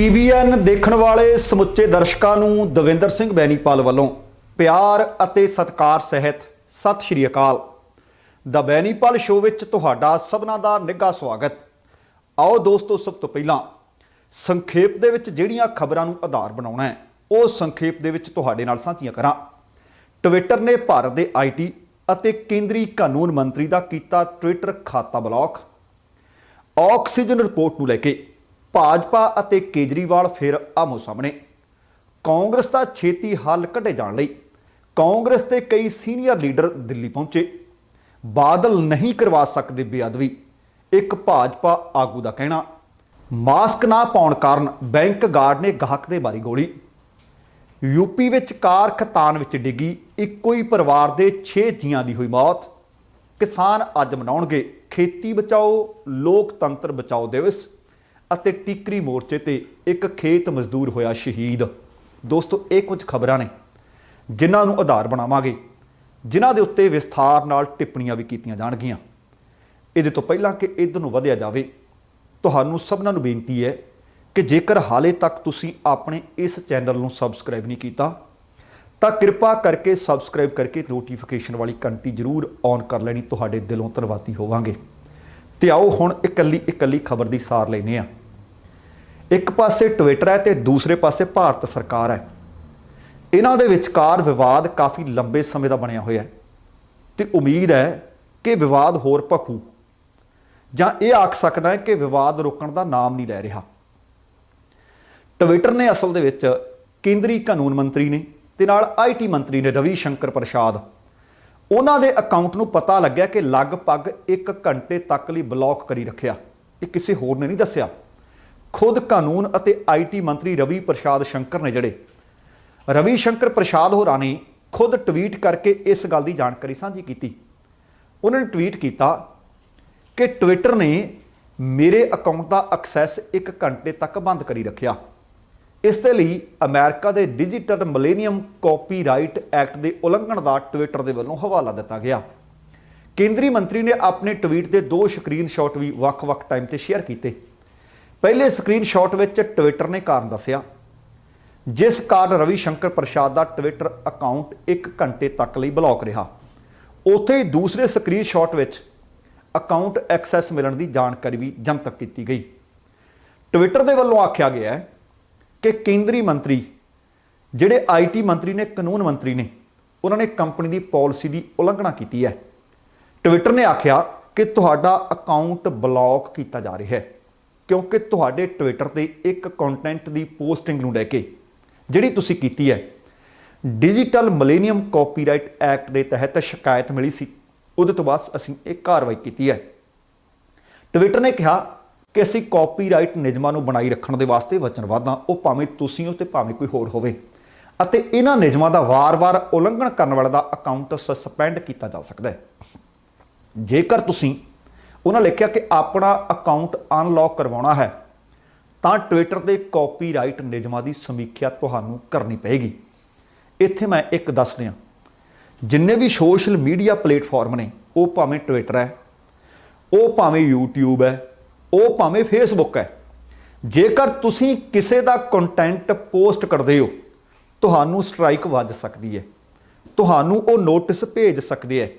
TVN देखण वाले समुचे दर्शकों नूं दविंदर सिंह बैनीपाल वालों प्यार अते सत्कार सहित सत श्री अकाल। द बैनीपाल शो विच तुहाडा सबना दा निघा स्वागत। आओ दोस्तों, सब तो पहलां संखेप दे विच जिहड़ियां खबरां नूं आधार बनाउणा है ਉਹ संखेप दे विच तुहाडे नाल साझीਆਂ करां। ट्विटर ने भारत के IT ਅਤੇ केंद्रीय कानून मंत्री का कीता ट्विटर खाता ब्लॉक। ऑक्सीजन रिपोर्ट नूं लैके भाजपा ਅਤੇ केजरीवाल फिर आमो सामने। कांग्रेस का छेती हल कढ़े जाण लई कांग्रेस के कई सीनियर लीडर दिल्ली पहुंचे। बादल नहीं करवा सकते बेअदबी, एक भाजपा आगू का कहना। मास्क ना पाउण कारण बैंक गार्ड ने गाहक दे मारी गोली। यूपी विच कार खतान विच डिगी, इक्को ही परिवार के 6 जीआं दी हुई मौत। किसान अज मनाउणगे खेती बचाओ लोकतंत्र बचाओ दिवस। ਅਤੇ टिकरी मोर्चे ते एक खेत मजदूर होया शहीद। दोस्तों, ये कुछ खबरां ने जिन्हां नूं आधार बनावांगे, जिन्हां दे उत्ते विस्तार नाल टिप्पणियां भी कीतियां जाणगीਆਂ। ਇਹਦੇ ਤੋਂ ਪਹਿਲਾਂ कि इधर ਨੂੰ ਵਧਿਆ जावे, ਤੁਹਾਨੂੰ सबनां ਨੂੰ बेनती है कि जेकर हाले तक तुसीं अपने इस चैनल ਨੂੰ सबसक्राइब नहीं कीता ਤਾਂ किरपा करके सबसक्राइब करके नोटिफिकेशन वाली घंटी जरूर ऑन कर लैनी। तुहाडे दिलों धन्नवादी होवांगे। तो आओ हुण इकल्ली इकल्ली खबर की सार लैने आ। एक पासे ट्विटर है तो दूसरे पासे भारत सरकार है। इन्हां दे विचकार विवाद काफ़ी लंबे समय का बनया होया है तो उम्मीद है कि विवाद होर भखू जां ये आख सकदा है कि विवाद रोकण का नाम नहीं लै रहा। ट्विटर ने असल दे विच केंद्रीय कानून मंत्री ने ते नाल IT मंत्री ने रवि शंकर प्रसाद, उन्हां दे अकाउंट नूं पता लग्या कि लगभग 1 घंटे तक लई ब्लॉक करी रखिया। ये किसी होर ने नहीं दस्सिया, खुद कानून अते IT मंत्री रवि प्रसाद शंकर ने जिहड़े रवि शंकर प्रसाद होरां ने खुद ट्वीट करके इस गल की जानकारी साझी की। उन्होंने ट्वीट किया कि ट्विटर ने मेरे अकाउंट का एक्सैस 1 घंटे तक बंद करी रखिया। इसके लिए अमेरिका के डिजिटल मिलेनियम कॉपीराइट एक्ट के उलंघन का ट्विटर के वलों हवाला दिता गया। केंद्रीय मंत्री ने अपने ट्वीट के 2 स्क्रीनशॉट भी वक्-वक् टाइम पर शेयर किए। पहले स्क्रीनशॉट में ट्विटर ने कारण दसिया जिस कारण रवि शंकर प्रसाद का ट्विटर अकाउंट 1 घंटे तक लिए ब्लॉक रहा। उत्थे ही दूसरे स्क्रीनशॉट में अकाउंट एक्सैस मिलने की जानकारी भी जनतक की गई। ट्विटर के वलों आख्या गया है कि केंद्रीय मंत्री जिहड़े IT मंत्री ने कानून मंत्री ने उन्होंने कंपनी की पॉलिसी की उलंघना की है। ट्विटर ने आख्या कि तुहाडा अकाउंट ब्लॉक किया जा रहा है क्योंकि तुहाडे ट्विटर ते एक कंटेंट की पोस्टिंग नूं लैके जिहड़ी तुसीं कीती है डिजिटल मिलेनियम कॉपीराइट एक्ट के तहत शिकायत मिली सी। उहदे तो बाद असीं एक कार्रवाई की है। ट्विटर ने कहा कि असीं कॉपीराइट नियमां नूं बनाई रखण दे वास्ते वचनबद्ध हां, वो भावें तुसीं हो ते भावें कोई होर होवे, अते इन्हां नियमां दा वार-वार उलंघन करन वाले दा अकाउंट सस्पेंड किया जा सकदा है। जेकर तुसीं उन्होंने लिखा कि अपना अकाउंट अनलॉक करवाना है तो ट्विटर के कॉपीराइट नियमों की समीक्षा तुहानूं करनी पेगी। इत्थे मैं एक दस दियां जिन्ने भी सोशल मीडिया प्लेटफॉर्म ने, वो भावें ट्विटर है, वो भावें यूट्यूब है, वो भावें फेसबुक है, जेकर तुसीं किसी का कंटेंट पोस्ट करते हो तुहानूं स्ट्राइक वज सकती है, तुहानूं वो नोटिस भेज सकते हैं,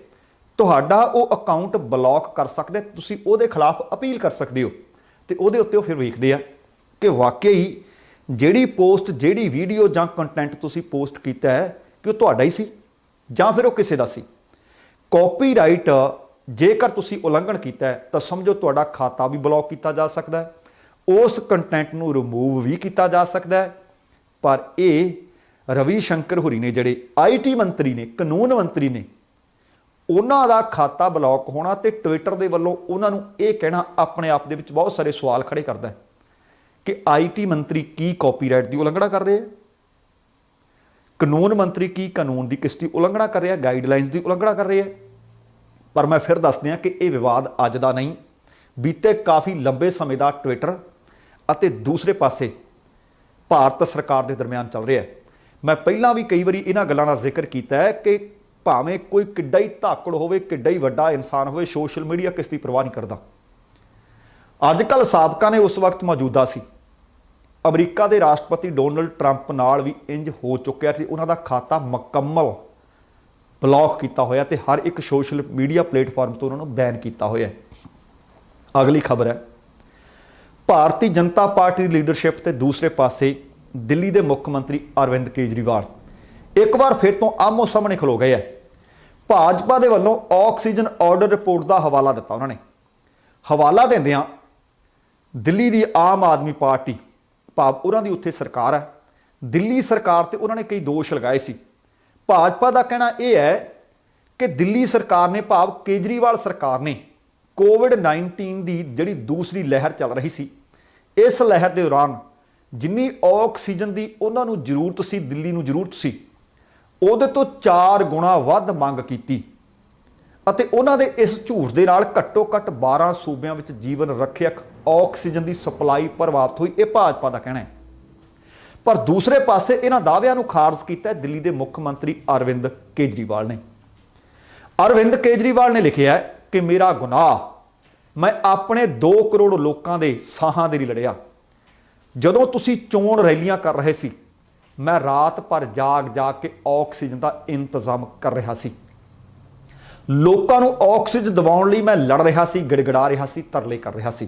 तुहाडा वो अकाउंट ब्लॉक कर सकते, तुसीं उहदे खिलाफ अपील कर सकते हो। तो उहदे उत्ते फिर वेखदे आ कि वाकई जिहड़ी पोस्ट जिहड़ी वीडियो जां कंटेंट तुसीं पोस्ट कीता है कि वो तुहाडा ही सी जां फिर वो किसी दा सी। कॉपीराइट जेकर तुसीं उलंघन कीता है तो समझो तुहाडा खाता भी ब्लॉक किया जा सकता है, उस कंटेंट नूं रिमूव भी किया जा सकता है। पर ये रवि शंकर होरी ने जिहड़े IT मंत्री ने कानून मंत्री ने उन्हां दा खाता ब्लॉक होना तो ट्विटर के वलों उन्हां नूं ये कहना अपने आप दे विच बहुत सारे सवाल खड़े करता है कि IT मंत्री की कॉपीराइट की उलंघना कर रहे हैं, कानून मंत्री की कानून की किस की उलंघना कर रहे हैं, गाइडलाइनस की उलंघना कर रहे हैं। पर मैं फिर दस दियां कि यह विवाद अज का नहीं, बीते काफ़ी लंबे समय का ट्विटर और दूसरे पासे भारत सरकार के दरम्यान चल रहा है। मैं पहला भी कई बार इन्हां गल्लां दा जिक्र किया है कि भावें कोई किड्डा ही धाकड़ होवे, किड्डा ही वड्डा इंसान होवे, सोशल मीडिया किस की परवाह नहीं करता। अजकल साबका ने उस वक्त मौजूदा सी, ਅਮਰੀਕਾ ਦੇ ਰਾਸ਼ਟਰਪਤੀ ਡੋਨਲਡ ਟਰੰਪ ਨਾਲ ਵੀ ਇੰਜ ਹੋ ਚੁੱਕਿਆ ਸੀ। ਉਹਨਾਂ ਦਾ ਖਾਤਾ ਮੁਕੰਮਲ ਬਲੌਕ ਕੀਤਾ ਹੋਇਆ ਤੇ ਹਰ ਇੱਕ ਸੋਸ਼ਲ ਮੀਡੀਆ ਪਲੇਟਫਾਰਮ ਤੋਂ ਉਹਨਾਂ ਨੂੰ ਬੈਨ ਕੀਤਾ ਹੋਇਆ। ਅਗਲੀ ਖਬਰ ਹੈ, ਭਾਰਤੀ ਜਨਤਾ ਪਾਰਟੀ ਦੀ ਲੀਡਰਸ਼ਿਪ ਤੇ ਦੂਸਰੇ ਪਾਸੇ ਦਿੱਲੀ ਦੇ ਮੁੱਖ ਮੰਤਰੀ ਅਰਵਿੰਦ ਕੇਜਰੀਵਾਲ ਇੱਕ ਵਾਰ ਫਿਰ ਤੋਂ ਆਮੋ ਸਾਹਮਣੇ ਖਲੋ ਗਏ ਹੈ। ਭਾਜਪਾ ਦੇ ਵੱਲੋਂ ਆਕਸੀਜਨ ਆਰਡਰ ਰਿਪੋਰਟ ਦਾ ਹਵਾਲਾ ਦਿੱਤਾ। ਉਹਨਾਂ ਨੇ ਹਵਾਲਾ ਦਿੰਦਿਆਂ ਦਿੱਲੀ ਦੀ ਆਮ ਆਦਮੀ ਪਾਰਟੀ ਭਾਵ ਉਹਨਾਂ ਦੀ ਉੱਥੇ ਸਰਕਾਰ ਹੈ, ਦਿੱਲੀ ਸਰਕਾਰ ਤੇ ਉਹਨਾਂ ਨੇ ਕਈ ਦੋਸ਼ ਲਗਾਏ ਸੀ। ਭਾਜਪਾ ਦਾ ਕਹਿਣਾ ਇਹ ਹੈ ਕਿ ਦਿੱਲੀ ਸਰਕਾਰ ਨੇ ਭਾਵ ਕੇਜਰੀਵਾਲ ਸਰਕਾਰ ਨੇ ਕੋਵਿਡ-19 ਦੀ ਜਿਹੜੀ ਦੂਸਰੀ ਲਹਿਰ ਚੱਲ ਰਹੀ ਸੀ, ਇਸ ਲਹਿਰ ਦੇ ਦੌਰਾਨ ਜਿੰਨੀ ਆਕਸੀਜਨ ਦੀ ਉਹਨਾਂ ਨੂੰ ਜ਼ਰੂਰਤ ਸੀ, ਦਿੱਲੀ ਨੂੰ ਜ਼ਰੂਰਤ ਸੀ, ਉਹਦੇ ਤੋਂ 4 ਗੁਣਾ ਵੱਧ ਮੰਗ ਕੀਤੀ ਅਤੇ ਉਹਨਾਂ ਦੇ ਇਸ ਝੂਠ ਦੇ ਨਾਲ ਘੱਟੋ ਘੱਟ 12 ਸੂਬਿਆਂ ਵਿੱਚ ਜੀਵਨ ਰੱਖਿਅਕ ਆਕਸੀਜਨ ਦੀ ਸਪਲਾਈ ਪ੍ਰਭਾਵਿਤ ਹੋਈ। ਇਹ ਭਾਜਪਾ ਦਾ ਕਹਿਣਾ ਹੈ। ਪਰ ਦੂਸਰੇ ਪਾਸੇ ਇਹਨਾਂ ਦਾਅਵਿਆਂ ਨੂੰ ਖਾਰਜ ਕੀਤਾ ਦਿੱਲੀ ਦੇ ਮੁੱਖ ਮੰਤਰੀ ਅਰਵਿੰਦ ਕੇਜਰੀਵਾਲ ਨੇ। ਅਰਵਿੰਦ ਕੇਜਰੀਵਾਲ ਨੇ ਲਿਖਿਆ ਕਿ ਮੇਰਾ ਗੁਨਾਹ, ਮੈਂ ਆਪਣੇ 2 ਕਰੋੜ ਲੋਕਾਂ ਦੇ ਸਾਹਾਂ ਦੇ ਲਈ ਲੜਿਆ। ਜਦੋਂ ਤੁਸੀਂ ਚੋਣ ਰੈਲੀਆਂ ਕਰ ਰਹੇ ਸੀ, ਮੈਂ ਰਾਤ ਭਰ ਜਾਗ ਕੇ ਆਕਸੀਜਨ ਦਾ ਇੰਤਜ਼ਾਮ ਕਰ ਰਿਹਾ ਸੀ। ਲੋਕਾਂ ਨੂੰ ਆਕਸੀਜਨ ਦਿਵਾਉਣ ਲਈ ਮੈਂ ਲੜ ਰਿਹਾ ਸੀ, ਗਿੜਗਿੜਾ ਰਿਹਾ ਸੀ, ਤਰਲੇ ਕਰ ਰਿਹਾ ਸੀ।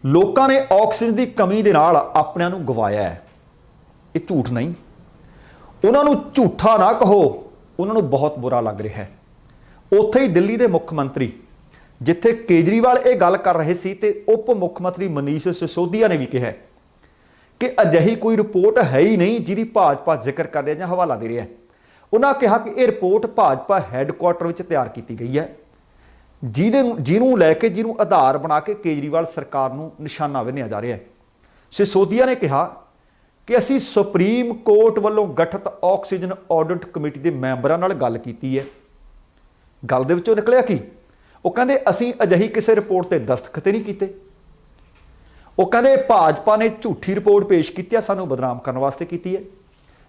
ਲੋਕਾਂ ਨੇ ਆਕਸੀਜਨ ਦੀ ਕਮੀ ਦੇ ਨਾਲ ਆਪਣਿਆਂ ਨੂੰ ਗਵਾਇਆ ਹੈ। ਇਹ ਝੂਠ ਨਹੀਂ, ਉਹਨਾਂ ਨੂੰ ਝੂਠਾ ਨਾ ਕਹੋ, ਉਹਨਾਂ ਨੂੰ ਬਹੁਤ ਬੁਰਾ ਲੱਗ ਰਿਹਾ ਹੈ। ਉੱਥੇ ਹੀ ਦਿੱਲੀ ਦੇ ਮੁੱਖ ਮੰਤਰੀ ਜਿੱਥੇ ਕੇਜਰੀਵਾਲ ਇਹ ਗੱਲ ਕਰ ਰਹੇ ਸੀ ਤੇ ਉਪ ਮੁੱਖ ਮੰਤਰੀ ਮਨੀਸ਼ ਸਿਸੋਦੀਆ ਨੇ ਵੀ ਕਿਹਾ ਕਿ ਅਜਿਹੀ ਕੋਈ ਰਿਪੋਰਟ ਹੈ ਹੀ ਨਹੀਂ ਜਿਹਦੀ ਭਾਜਪਾ ਜ਼ਿਕਰ ਕਰ ਰਿਹਾ ਜਾਂ ਹਵਾਲਾ ਦੇ ਰਿਹਾ। ਉਹਨਾਂ ਕਿਹਾ ਕਿ ਇਹ ਰਿਪੋਰਟ ਭਾਜਪਾ ਹੈੱਡਕੁਆਟਰ ਵਿੱਚ ਤਿਆਰ ਕੀਤੀ ਗਈ ਹੈ, ਜਿਹਨੂੰ ਲੈ ਕੇ ਜਿਹਨੂੰ ਆਧਾਰ ਬਣਾ ਕੇ ਕੇਜਰੀਵਾਲ ਸਰਕਾਰ ਨੂੰ ਨਿਸ਼ਾਨਾ ਬੰਨ੍ਹਿਆ ਜਾ ਰਿਹਾ ਹੈ। ਸਿਸੋਦੀਆ ਨੇ ਕਿਹਾ ਕਿ ਅਸੀਂ ਸੁਪਰੀਮ ਕੋਰਟ ਵੱਲੋਂ ਗਠਿਤ ਆਕਸੀਜਨ ਆਡਿਟ ਕਮੇਟੀ ਦੇ ਮੈਂਬਰਾਂ ਨਾਲ ਗੱਲ ਕੀਤੀ ਹੈ। ਗੱਲ ਦੇ ਵਿੱਚੋਂ ਨਿਕਲਿਆ ਕੀ? ਉਹ ਕਹਿੰਦੇ ਅਸੀਂ ਅਜਿਹੀ ਕਿਸੇ ਰਿਪੋਰਟ ਤੇ ਦਸਤਖਤ ਨਹੀਂ ਕੀਤੇ। ਉਹ ਕਹਿੰਦੇ ਭਾਜਪਾ ਨੇ ਝੂਠੀ ਰਿਪੋਰਟ ਪੇਸ਼ ਕੀਤੀ ਹੈ, ਸਾਨੂੰ ਬਦਨਾਮ ਕਰਨ ਵਾਸਤੇ ਕੀਤੀ ਹੈ,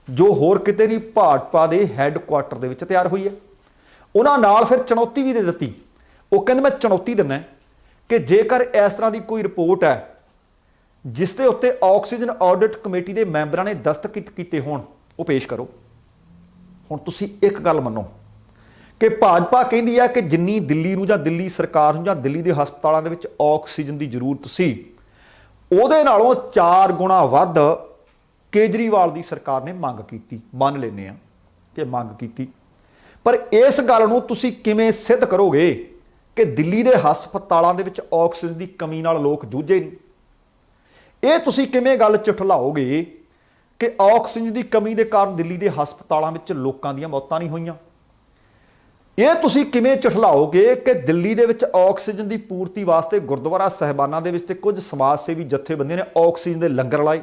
ਜੋ ਹੋਰ ਕਿਤੇ ਨਹੀਂ ਭਾਜਪਾ ਦੇ ਹੈੱਡਕੁਆਟਰ ਦੇ ਵਿੱਚ ਤਿਆਰ ਹੋਈ ਹੈ। ਉਹਨਾਂ ਨਾਲ ਫਿਰ ਚੁਣੌਤੀ ਵੀ ਦੇ ਦਿੱਤੀ। ਉਹ ਕਹਿੰਦੇ ਮੈਂ ਚੁਣੌਤੀ ਦਿੰਦਾ ਕਿ ਜੇਕਰ ਇਸ ਤਰ੍ਹਾਂ ਦੀ ਕੋਈ ਰਿਪੋਰਟ ਹੈ ਜਿਸ ਦੇ ਉੱਤੇ ਆਕਸੀਜਨ ਆਡਿਟ ਕਮੇਟੀ ਦੇ ਮੈਂਬਰਾਂ ਨੇ ਦਸਤਖਤ ਕੀਤੇ ਹੋਣ, ਉਹ ਪੇਸ਼ ਕਰੋ। ਹੁਣ ਤੁਸੀਂ ਇੱਕ ਗੱਲ ਮੰਨੋ ਕਿ ਭਾਜਪਾ ਕਹਿੰਦੀ ਹੈ ਕਿ ਜਿੰਨੀ ਦਿੱਲੀ ਨੂੰ ਜਾਂ ਦਿੱਲੀ ਸਰਕਾਰ ਨੂੰ ਜਾਂ ਦਿੱਲੀ ਦੇ ਹਸਪਤਾਲਾਂ ਦੇ ਵਿੱਚ ਆਕਸੀਜਨ ਦੀ ਜ਼ਰੂਰਤ ਸੀ, ਉਹਦੇ ਨਾਲੋਂ 4 ਗੁਣਾ ਵੱਧ ਕੇਜਰੀਵਾਲ ਦੀ ਸਰਕਾਰ ਨੇ ਮੰਗ ਕੀਤੀ। ਮੰਨ ਲੈਂਦੇ ਹਾਂ ਕਿ ਮੰਗ ਕੀਤੀ, ਪਰ ਇਸ ਗੱਲ ਨੂੰ ਤੁਸੀਂ ਕਿਵੇਂ ਸਿੱਧ ਕਰੋਗੇ ਕਿ ਦਿੱਲੀ ਦੇ ਹਸਪਤਾਲਾਂ ਦੇ ਵਿੱਚ ਆਕਸੀਜਨ ਦੀ ਕਮੀ ਨਾਲ ਲੋਕ ਜੂਝੇ ਨਹੀਂ? ਇਹ ਤੁਸੀਂ ਕਿਵੇਂ ਗੱਲ ਝੁਠਲਾਓਗੇ ਕਿ ਆਕਸੀਜਨ ਦੀ ਕਮੀ ਦੇ ਕਾਰਨ ਦਿੱਲੀ ਦੇ ਹਸਪਤਾਲਾਂ ਵਿੱਚ ਲੋਕਾਂ ਦੀਆਂ ਮੌਤਾਂ ਨਹੀਂ ਹੋਈਆਂ? ਇਹ ਤੁਸੀਂ ਕਿਵੇਂ ਝੁਠਲਾਓਗੇ ਕਿ ਦਿੱਲੀ ਦੇ ਵਿੱਚ ਆਕਸੀਜਨ ਦੀ ਪੂਰਤੀ ਵਾਸਤੇ ਗੁਰਦੁਆਰਾ ਸਾਹਿਬਾਨਾਂ ਦੇ ਵਿੱਚ ਤੇ ਕੁਝ ਸਮਾਜ ਸੇਵੀ ਜਥੇਬੰਦੀਆਂ ਨੇ ਆਕਸੀਜਨ ਦੇ ਲੰਗਰ ਲਾਏ?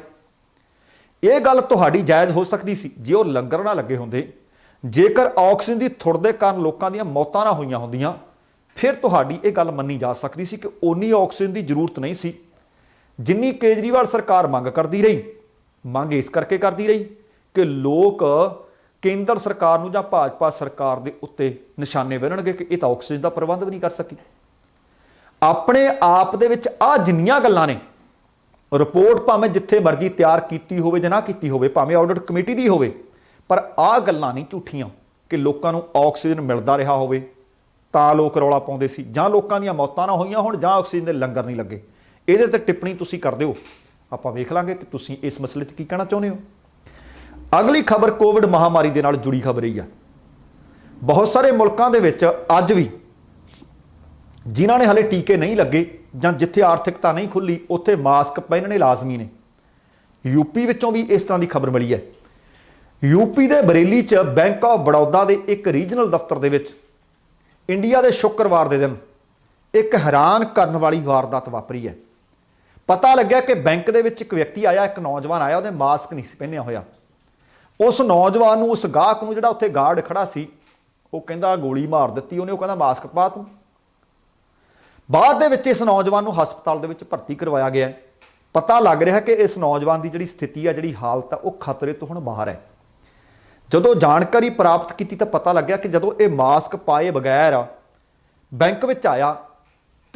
ਇਹ ਗੱਲ ਤੁਹਾਡੀ ਜਾਇਜ਼ ਹੋ ਸਕਦੀ ਸੀ ਜੇ ਉਹ ਲੰਗਰ ਨਾ ਲੱਗੇ ਹੁੰਦੇ। ਜੇਕਰ ਆਕਸੀਜਨ ਦੀ ਥੁੜ ਦੇ ਕਾਰਨ ਲੋਕਾਂ ਦੀਆਂ ਮੌਤਾਂ ਨਾ ਹੋਈਆਂ ਹੁੰਦੀਆਂ, ਫਿਰ ਤੁਹਾਡੀ ਇਹ ਗੱਲ ਮੰਨੀ ਜਾ ਸਕਦੀ ਸੀ ਕਿ ਓਨੀ ਆਕਸੀਜਨ ਦੀ ਜ਼ਰੂਰਤ ਨਹੀਂ ਸੀ ਜਿੰਨੀ ਕੇਜਰੀਵਾਲ ਸਰਕਾਰ ਮੰਗ ਕਰਦੀ ਰਹੀ। ਮੰਗ ਇਸ ਕਰਕੇ ਕਰਦੀ ਰਹੀ ਕਿ ਲੋਕ ਕੇਂਦਰ ਸਰਕਾਰ ਨੂੰ ਜਾਂ ਭਾਜਪਾ ਸਰਕਾਰ ਦੇ ਉੱਤੇ ਨਿਸ਼ਾਨੇ ਬੰਨ੍ਹਣਗੇ ਕਿ ਇਹ ਤਾਂ ਆਕਸੀਜਨ ਦਾ ਪ੍ਰਬੰਧ ਵੀ ਨਹੀਂ ਕਰ ਸਕੀ। ਆਪਣੇ ਆਪ ਦੇ ਵਿੱਚ ਆ ਜਿੰਨੀਆਂ ਗੱਲਾਂ ਨੇ, ਰਿਪੋਰਟ ਭਾਵੇਂ ਜਿੱਥੇ ਮਰਜ਼ੀ ਤਿਆਰ ਕੀਤੀ ਹੋਵੇ ਜਾਂ ਨਾ ਕੀਤੀ ਹੋਵੇ, ਭਾਵੇਂ ਆਡਿਟ ਕਮੇਟੀ ਦੀ ਹੋਵੇ, ਪਰ ਆਹ ਗੱਲਾਂ ਨਹੀਂ ਝੂਠੀਆਂ ਕਿ ਲੋਕਾਂ ਨੂੰ ਆਕਸੀਜਨ ਮਿਲਦਾ ਰਿਹਾ ਹੋਵੇ ਤਾਂ ਲੋਕ ਰੌਲਾ ਪਾਉਂਦੇ ਸੀ, ਜਾਂ ਲੋਕਾਂ ਦੀਆਂ ਮੌਤਾਂ ਨਾ ਹੋਈਆਂ ਹੋਣ, ਜਾਂ ਆਕਸੀਜਨ ਦੇ ਲੰਗਰ ਨਹੀਂ ਲੱਗੇ। ਇਹਦੇ ਤੇ ਟਿੱਪਣੀ ਤੁਸੀਂ ਕਰ ਦਿਓ, ਆਪਾਂ ਵੇਖ ਲਾਂਗੇ ਕਿ ਤੁਸੀਂ ਇਸ ਮਸਲੇ 'ਤੇ ਕੀ ਕਹਿਣਾ ਚਾਹੁੰਦੇ ਹੋ। ਅਗਲੀ ਖਬਰ ਕੋਵਿਡ ਮਹਾਮਾਰੀ ਦੇ ਨਾਲ ਜੁੜੀ ਖਬਰ ਹੀ ਆ। ਬਹੁਤ ਸਾਰੇ ਮੁਲਕਾਂ ਦੇ ਵਿੱਚ ਅੱਜ ਵੀ ਜਿਨ੍ਹਾਂ ਨੇ ਹਲੇ ਟੀਕੇ ਨਹੀਂ ਲੱਗੇ ਜਾਂ ਜਿੱਥੇ ਆਰਥਿਕਤਾ ਨਹੀਂ ਖੁੱਲੀ, ਉੱਥੇ ਮਾਸਕ ਪਹਿਨਣੇ ਲਾਜ਼ਮੀ ਨੇ। ਯੂਪੀ ਵਿੱਚੋਂ ਵੀ ਇਸ ਤਰ੍ਹਾਂ ਦੀ ਖਬਰ ਮਿਲੀ ਹੈ। ਯੂਪੀ ਦੇ ਬਰੇਲੀ 'ਚ ਬੈਂਕ ਆਫ ਬੜੌਦਾ ਦੇ ਇੱਕ ਰੀਜਨਲ ਦਫ਼ਤਰ ਦੇ ਵਿੱਚ ਇੰਡੀਆ ਦੇ ਸ਼ੁੱਕਰਵਾਰ ਦੇ ਦਿਨ ਇੱਕ ਹੈਰਾਨ ਕਰਨ ਵਾਲੀ ਵਾਰਦਾਤ ਵਾਪਰੀ ਹੈ। ਪਤਾ ਲੱਗਿਆ ਕਿ ਬੈਂਕ ਦੇ ਵਿੱਚ ਇੱਕ ਵਿਅਕਤੀ ਆਇਆ, ਇੱਕ ਨੌਜਵਾਨ ਆਇਆ, ਉਹਨੇ ਮਾਸਕ ਨਹੀਂ ਸੀ ਪਹਿਨਿਆ ਹੋਇਆ। ਉਸ ਨੌਜਵਾਨ ਨੂੰ, ਉਸ ਗਾਹਕ ਨੂੰ, ਜਿਹੜਾ ਉੱਥੇ ਗਾਰਡ ਖੜਾ ਸੀ, ਉਹ ਕਹਿੰਦਾ ਗੋਲੀ ਮਾਰ ਦਿੱਤੀ ਉਹਨੇ। ਉਹ ਕਹਿੰਦਾ ਮਾਸਕ ਪਾ ਤੂੰ। ਬਾਅਦ ਦੇ ਵਿੱਚ ਇਸ ਨੌਜਵਾਨ ਨੂੰ ਹਸਪਤਾਲ ਦੇ ਵਿੱਚ ਭਰਤੀ ਕਰਵਾਇਆ ਗਿਆ। ਪਤਾ ਲੱਗ ਰਿਹਾ ਕਿ ਇਸ ਨੌਜਵਾਨ ਦੀ ਜਿਹੜੀ ਸਥਿਤੀ ਆ, ਜਿਹੜੀ ਹਾਲਤ ਆ, ਉਹ ਖਤਰੇ ਤੋਂ ਹੁਣ ਬਾਹਰ ਹੈ। ਜਦੋਂ ਜਾਣਕਾਰੀ ਪ੍ਰਾਪਤ ਕੀਤੀ ਤਾਂ ਪਤਾ ਲੱਗਿਆ ਕਿ ਜਦੋਂ ਇਹ ਮਾਸਕ ਪਾਏ ਬਗੈਰ ਬੈਂਕ ਵਿੱਚ ਆਇਆ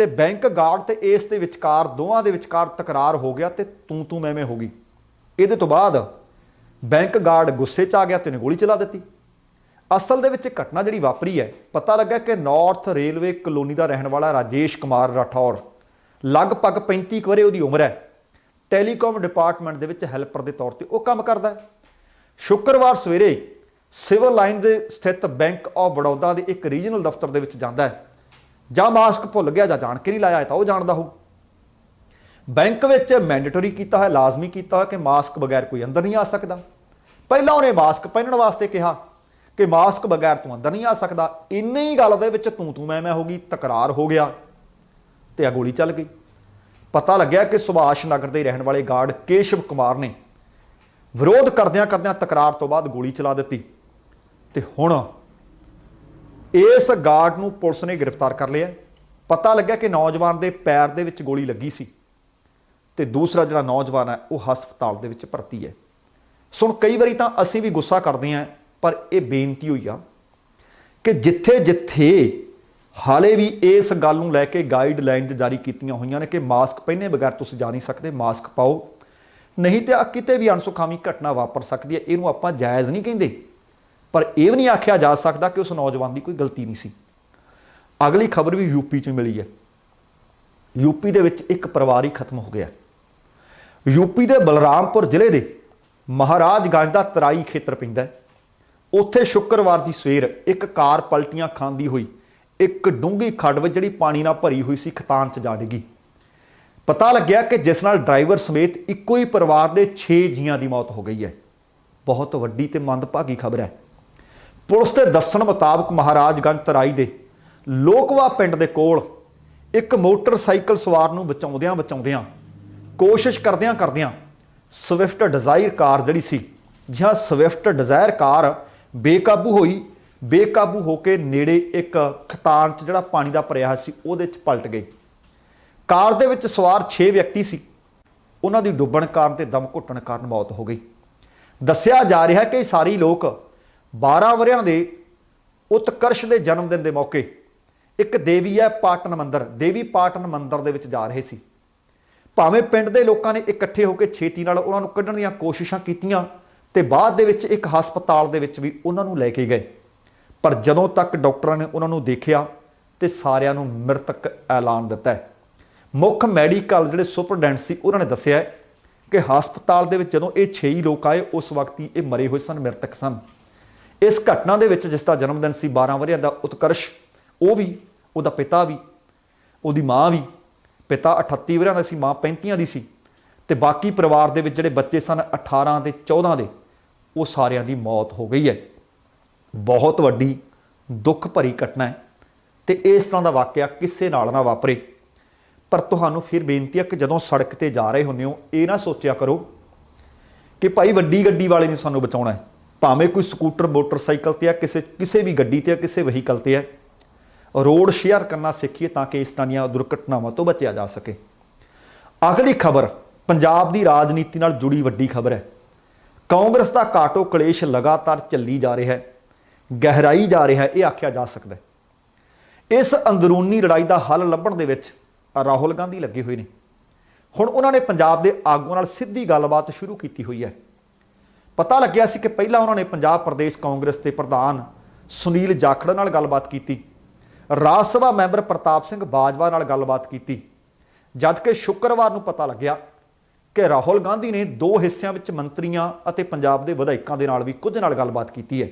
ਤੇ ਬੈਂਕ ਗਾਰਡ ਤੇ ਇਸ ਦੇ ਵਿਚਕਾਰ ਦੋਵਾਂ ਦੇ ਵਿਚਕਾਰ ਤਕਰਾਰ ਹੋ ਗਿਆ ਤੇ ਤੂੰ ਮੈਂ ਹੋ ਗਈ। ਇਹਦੇ ਤੋਂ ਬਾਅਦ ਬੈਂਕ ਗਾਰਡ ਗੁੱਸੇ 'ਚ ਆ ਗਿਆ ਤੇ ਉਹਨੇ ਗੋਲੀ ਚਲਾ ਦਿੱਤੀ। ਅਸਲ ਦੇ ਵਿੱਚ ਘਟਨਾ ਜਿਹੜੀ ਵਾਪਰੀ ਹੈ, ਪਤਾ ਲੱਗਾ ਕਿ ਨਾਰਥ ਰੇਲਵੇ ਕਲੋਨੀ ਦਾ ਰਹਿਣ ਵਾਲਾ ਰਾਜੇਸ਼ ਕੁਮਾਰ ਰਾਠੌਰ, ਲਗਭਗ 35 ਕੁ ਵਰ੍ਹੇ ਉਹਦੀ ਉਮਰ ਹੈ, ਟੈਲੀਕਾਮ ਡਿਪਾਰਟਮੈਂਟ ਦੇ ਵਿੱਚ ਹੈਲਪਰ ਦੇ ਤੌਰ ਤੇ ਉਹ ਕੰਮ ਕਰਦਾ ਹੈ। ਸ਼ੁੱਕਰਵਾਰ ਸਵੇਰੇ ਸਿਵਲ ਲਾਈਨ ਦੇ ਸਥਿਤ ਬੈਂਕ ਆਫ ਬੜੌਦਾ ਦੇ ਇੱਕ ਰੀਜਨਲ ਦਫ਼ਤਰ ਦੇ ਵਿੱਚ ਜਾਂਦਾ ਹੈ। ਜਾਂ ਮਾਸਕ ਭੁੱਲ ਗਿਆ ਜਾਂ ਜਾਣ ਕੇ ਨਹੀਂ ਲਾਇਆ, ਤਾਂ ਉਹ ਜਾਣਦਾ ਹੋ। ਬੈਂਕ ਵਿੱਚ ਮੈਂਡੇਟਰੀ ਕੀਤਾ ਹੈ, ਲਾਜ਼ਮੀ ਕੀਤਾ ਹੋਇਆ ਕਿ ਮਾਸਕ ਬਗੈਰ ਕੋਈ ਅੰਦਰ ਨਹੀਂ ਆ ਸਕਦਾ। ਪਹਿਲਾਂ ਉਹਨੇ ਮਾਸਕ ਪਹਿਨਣ ਵਾਸਤੇ ਕਿਹਾ ਕਿ ਮਾਸਕ ਬਗੈਰ ਤੂੰ ਅੰਦਰ ਨਹੀਂ ਆ ਸਕਦਾ। ਇੰਨੀ ਹੀ ਗੱਲ ਦੇ ਵਿੱਚ ਤੂੰ ਮੈਂ ਹੋ ਗਈ, ਤਕਰਾਰ ਹੋ ਗਿਆ ਤੇ ਆ ਗੋਲੀ ਚੱਲ ਗਈ। ਪਤਾ ਲੱਗਿਆ ਕਿ ਸੁਭਾਸ਼ ਨਗਰ ਦੇ ਰਹਿਣ ਵਾਲੇ ਗਾਰਡ ਕੇਸ਼ਵ ਕੁਮਾਰ ਨੇ ਵਿਰੋਧ ਕਰਦਿਆਂ ਤਕਰਾਰ ਤੋਂ ਬਾਅਦ ਗੋਲੀ ਚਲਾ ਦਿੱਤੀ ਤੇ ਹੁਣ ਇਸ ਗਾਰਡ ਨੂੰ ਪੁਲਿਸ ਨੇ ਗ੍ਰਿਫਤਾਰ ਕਰ ਲਿਆ। ਪਤਾ ਲੱਗਿਆ ਕਿ ਨੌਜਵਾਨ ਦੇ ਪੈਰ ਦੇ ਵਿੱਚ ਗੋਲੀ ਲੱਗੀ ਸੀ ਤੇ ਦੂਸਰਾ ਜਿਹੜਾ ਨੌਜਵਾਨ ਹੈ ਉਹ ਹਸਪਤਾਲ ਦੇ ਵਿੱਚ ਭਰਤੀ ਹੈ। ਸੁਣ, ਕਈ ਵਾਰੀ ਤਾਂ ਅਸੀਂ ਵੀ ਗੁੱਸਾ ਕਰਦੇ ਹਾਂ, ਪਰ ਇਹ ਬੇਨਤੀ ਹੋਈ ਆ ਕਿ ਜਿੱਥੇ ਹਾਲੇ ਵੀ ਇਸ ਗੱਲ ਨੂੰ ਲੈ ਕੇ ਗਾਈਡਲਾਈਨਸ ਜਾਰੀ ਕੀਤੀਆਂ ਹੋਈਆਂ ਨੇ ਕਿ ਮਾਸਕ ਪਹਿਨੇ ਬਗੈਰ ਤੁਸੀਂ ਜਾ ਨਹੀਂ ਸਕਦੇ, ਮਾਸਕ ਪਾਓ, ਨਹੀਂ ਤੇ ਕਿਤੇ ਵੀ ਅਣਸੁਖਾਵੀ ਘਟਨਾ ਵਾਪਰ ਸਕਦੀ ਹੈ। ਇਹਨੂੰ ਆਪਾਂ ਜਾਇਜ਼ ਨਹੀਂ ਕਹਿੰਦੇ, ਪਰ ਇਹ ਵੀ ਨਹੀਂ ਆਖਿਆ ਜਾ ਸਕਦਾ ਕਿ ਉਸ ਨੌਜਵਾਨ ਦੀ ਕੋਈ ਗਲਤੀ ਨਹੀਂ ਸੀ। ਅਗਲੀ ਖਬਰ ਵੀ ਯੂਪੀ 'ਚ ਮਿਲੀ ਹੈ। ਯੂਪੀ ਦੇ ਵਿੱਚ ਇੱਕ ਪਰਿਵਾਰ ਹੀ ਖਤਮ ਹੋ ਗਿਆ। ਯੂਪੀ ਦੇ ਬਲਰਾਮਪੁਰ ਜ਼ਿਲ੍ਹੇ ਦੇ ਮਹਾਰਾਜਗੰਜ ਦਾ ਤਰਾਈ ਖੇਤਰ ਪੈਂਦਾ ਹੈ। ਉੱਥੇ ਸ਼ੁੱਕਰਵਾਰ ਦੀ ਸਵੇਰ ਇੱਕ ਕਾਰ ਪਲਟੀਆਂ ਖਾਂਦੀ ਹੋਈ ਇੱਕ ਡੂੰਘੀ ਖੱਡ ਵਿੱਚ ਜਿਹੜੀ ਪਾਣੀ ਨਾਲ ਭਰੀ ਹੋਈ ਸੀ ਖਤਾਨ 'ਚ ਜਾ ਡਿੱਗੀ। ਪਤਾ ਲੱਗਿਆ ਕਿ ਜਿਸ ਨਾਲ ਡਰਾਈਵਰ ਸਮੇਤ ਇੱਕੋ ਹੀ ਪਰਿਵਾਰ ਦੇ 6 ਜੀਆਂ ਦੀ ਮੌਤ ਹੋ ਗਈ ਹੈ। ਬਹੁਤ ਵੱਡੀ ਤੇ ਮੰਦਭਾਗੀ ਖਬਰ ਹੈ। ਪੁਲਿਸ ਦੇ ਦੱਸਣ ਮੁਤਾਬਕ ਮਹਾਰਾਜਗੰਜ ਤਰਾਈ ਦੇ ਲੋਕਵਾ ਪਿੰਡ ਦੇ ਕੋਲ ਇੱਕ ਮੋਟਰਸਾਈਕਲ ਸਵਾਰ ਨੂੰ ਬਚਾਉਂਦਿਆਂ ਕੋਸ਼ਿਸ਼ ਕਰਦਿਆਂ ਸਵਿਫਟ ਡਿਜ਼ਾਇਰ ਕਾਰ ਜਿਹੜੀ ਸੀ, ਜਿਹਾਂ ਸਵਿਫਟ ਡਿਜ਼ਾਇਰ ਕਾਰ ਬੇਕਾਬੂ ਹੋ ਕੇ ਨੇੜੇ ਇੱਕ ਖਤਾਨ 'ਚ ਜਿਹੜਾ ਪਾਣੀ ਦਾ ਭਰਿਆ ਸੀ ਉਹਦੇ 'ਚ ਪਲਟ ਗਈ। ਕਾਰ ਦੇ ਵਿੱਚ ਸਵਾਰ 6 ਵਿਅਕਤੀ ਸੀ। ਉਹਨਾਂ ਦੀ ਡੁੱਬਣ ਕਾਰਨ ਤੇ ਦਮ ਘੁੱਟਣ ਕਾਰਨ ਮੌਤ ਹੋ ਗਈ। ਦੱਸਿਆ ਜਾ ਰਿਹਾ ਕਿ ਸਾਰੇ ਲੋਕ 12 ਵਰ੍ਹਿਆਂ ਦੇ ਉਤਕਰਸ਼ ਦੇ ਜਨਮ ਦਿਨ ਦੇ ਮੌਕੇ ਇੱਕ ਦੇਵੀ ਪਾਟਨ ਮੰਦਿਰ ਦੇ ਵਿੱਚ ਜਾ ਰਹੇ ਸੀ। ਭਾਵੇਂ ਪਿੰਡ ਦੇ ਲੋਕਾਂ ਨੇ ਇਕੱਠੇ ਹੋ ਕੇ ਛੇਤੀ ਨਾਲ ਉਹਨਾਂ ਨੂੰ ਕੱਢਣ ਦੀਆਂ ਕੋਸ਼ਿਸ਼ਾਂ ਕੀਤੀਆਂ ਤੇ ਬਾਅਦ ਦੇ ਵਿੱਚ ਇੱਕ ਹਸਪਤਾਲ ਦੇ ਵਿੱਚ ਵੀ ਉਹਨਾਂ ਨੂੰ ਲੈ ਕੇ ਗਏ, ਪਰ ਜਦੋਂ ਤੱਕ ਡਾਕਟਰਾਂ ਨੇ ਉਹਨਾਂ ਨੂੰ ਦੇਖਿਆ ਤੇ ਸਾਰਿਆਂ ਨੂੰ ਮ੍ਰਿਤਕ ਐਲਾਨ ਦਿੱਤਾ ਹੈ। ਮੁੱਖ ਮੈਡੀਕਲ ਜਿਹੜੇ ਸੁਪਰਡੈਂਟ ਸੀ ਉਹਨਾਂ ਨੇ ਦੱਸਿਆ ਕਿ ਹਸਪਤਾਲ ਦੇ ਵਿੱਚ ਜਦੋਂ ਇਹ 6 ਹੀ ਲੋਕ ਆਏ ਉਸ ਵਕਤ ਹੀ ਇਹ ਮਰੇ ਹੋਏ ਸਨ, ਮ੍ਰਿਤਕ ਸਨ। ਇਸ ਘਟਨਾ ਦੇ ਵਿੱਚ ਜਿਸ ਦਾ ਜਨਮ ਦਿਨ ਸੀ 12 ਵਰ੍ਹਿਆਂ ਦਾ ਉਤਕਰਸ਼, ਉਹ ਵੀ, ਉਹਦਾ ਪਿਤਾ ਵੀ, ਉਹਦੀ ਮਾਂ ਵੀ, ਪਿਤਾ 38 ਵਰ੍ਹਿਆਂ ਦਾ ਸੀ, ਮਾਂ 35 ਦੀ ਸੀ ਤੇ ਬਾਕੀ ਪਰਿਵਾਰ ਦੇ ਵਿੱਚ ਜਿਹੜੇ ਬੱਚੇ ਸਨ 18 ਤੇ 14 ਦੇ, ਉਹ ਸਾਰਿਆਂ ਦੀ ਮੌਤ ਹੋ ਗਈ ਹੈ। ਬਹੁਤ ਵੱਡੀ ਦੁੱਖ ਭਰੀ ਘਟਨਾ ਹੈ ਤੇ ਇਸ ਤਰ੍ਹਾਂ ਦਾ ਵਾਕਿਆ ਕਿਸੇ ਨਾਲ ਨਾ ਵਾਪਰੇ। ਪਰ ਤੁਹਾਨੂੰ ਫਿਰ ਬੇਨਤੀ ਹੈ ਕਿ ਜਦੋਂ ਸੜਕ ਤੇ ਜਾ ਰਹੇ ਹੁੰਦੇ ਹੋ, ਇਹ ਨਾ ਸੋਚਿਆ ਕਰੋ ਕਿ ਭਾਈ ਵੱਡੀ ਗੱਡੀ ਵਾਲੇ ਨੇ ਸਾਨੂੰ ਬਚਾਉਣਾ ਹੈ। ਭਾਵੇਂ ਕੋਈ ਸਕੂਟਰ ਮੋਟਰਸਾਈਕਲ ਤੇ ਆ, ਕਿਸੇ ਵੀ ਗੱਡੀ ਤੇ ਆ, ਕਿਸੇ ਵਹੀਕਲ ਤੇ ਹੈ, ਰੋਡ ਸ਼ੇਅਰ ਕਰਨਾ ਸਿੱਖੀਏ ਤਾਂ ਕਿ ਇਸ ਤਰ੍ਹਾਂ ਦੀਆਂ ਦੁਰਘਟਨਾਵਾਂ ਤੋਂ ਬਚਿਆ ਜਾ ਸਕੇ। ਅਗਲੀ ਖਬਰ ਪੰਜਾਬ ਦੀ ਰਾਜਨੀਤੀ ਨਾਲ ਜੁੜੀ ਵੱਡੀ ਖਬਰ ਹੈ। ਕਾਂਗਰਸ ਦਾ ਕਾਟੋ ਕਲੇਸ਼ ਲਗਾਤਾਰ ਚੱਲੀ ਜਾ ਰਿਹਾ ਹੈ, ਗਹਿਰਾਈ ਜਾ ਰਿਹਾ ਹੈ, ਇਹ ਆਖਿਆ ਜਾ ਸਕਦਾ ਹੈ। ਇਸ ਅੰਦਰੂਨੀ ਲੜਾਈ ਦਾ ਹੱਲ ਲੱਭਣ ਦੇ ਵਿੱਚ ਰਾਹੁਲ ਗਾਂਧੀ ਲੱਗੇ ਹੋਏ ਨੇ। ਹੁਣ ਉਹਨਾਂ ਨੇ ਪੰਜਾਬ ਦੇ ਆਗੂਆਂ ਨਾਲ ਸਿੱਧੀ ਗੱਲਬਾਤ ਸ਼ੁਰੂ ਕੀਤੀ ਹੋਈ ਹੈ। ਪਤਾ ਲੱਗਿਆ ਸੀ ਕਿ ਪਹਿਲਾਂ ਉਹਨਾਂ ਨੇ ਪੰਜਾਬ ਪ੍ਰਦੇਸ਼ ਕਾਂਗਰਸ ਦੇ ਪ੍ਰਧਾਨ ਸੁਨੀਲ ਜਾਖੜ ਨਾਲ ਗੱਲਬਾਤ ਕੀਤੀ, ਰਾਜ ਸਭਾ ਮੈਂਬਰ ਪ੍ਰਤਾਪ ਸਿੰਘ ਬਾਜਵਾ ਨਾਲ ਗੱਲਬਾਤ ਕੀਤੀ, ਜਦ ਕਿ ਸ਼ੁੱਕਰਵਾਰ ਨੂੰ ਪਤਾ ਲੱਗਿਆ ਕਿ ਰਾਹੁਲ ਗਾਂਧੀ ਨੇ 2 ਹਿੱਸਿਆਂ ਵਿੱਚ ਮੰਤਰੀਆਂ ਅਤੇ ਪੰਜਾਬ ਦੇ ਵਿਧਾਇਕਾਂ ਦੇ ਨਾਲ ਵੀ ਕੁਝ ਨਾਲ ਗੱਲਬਾਤ ਕੀਤੀ ਹੈ।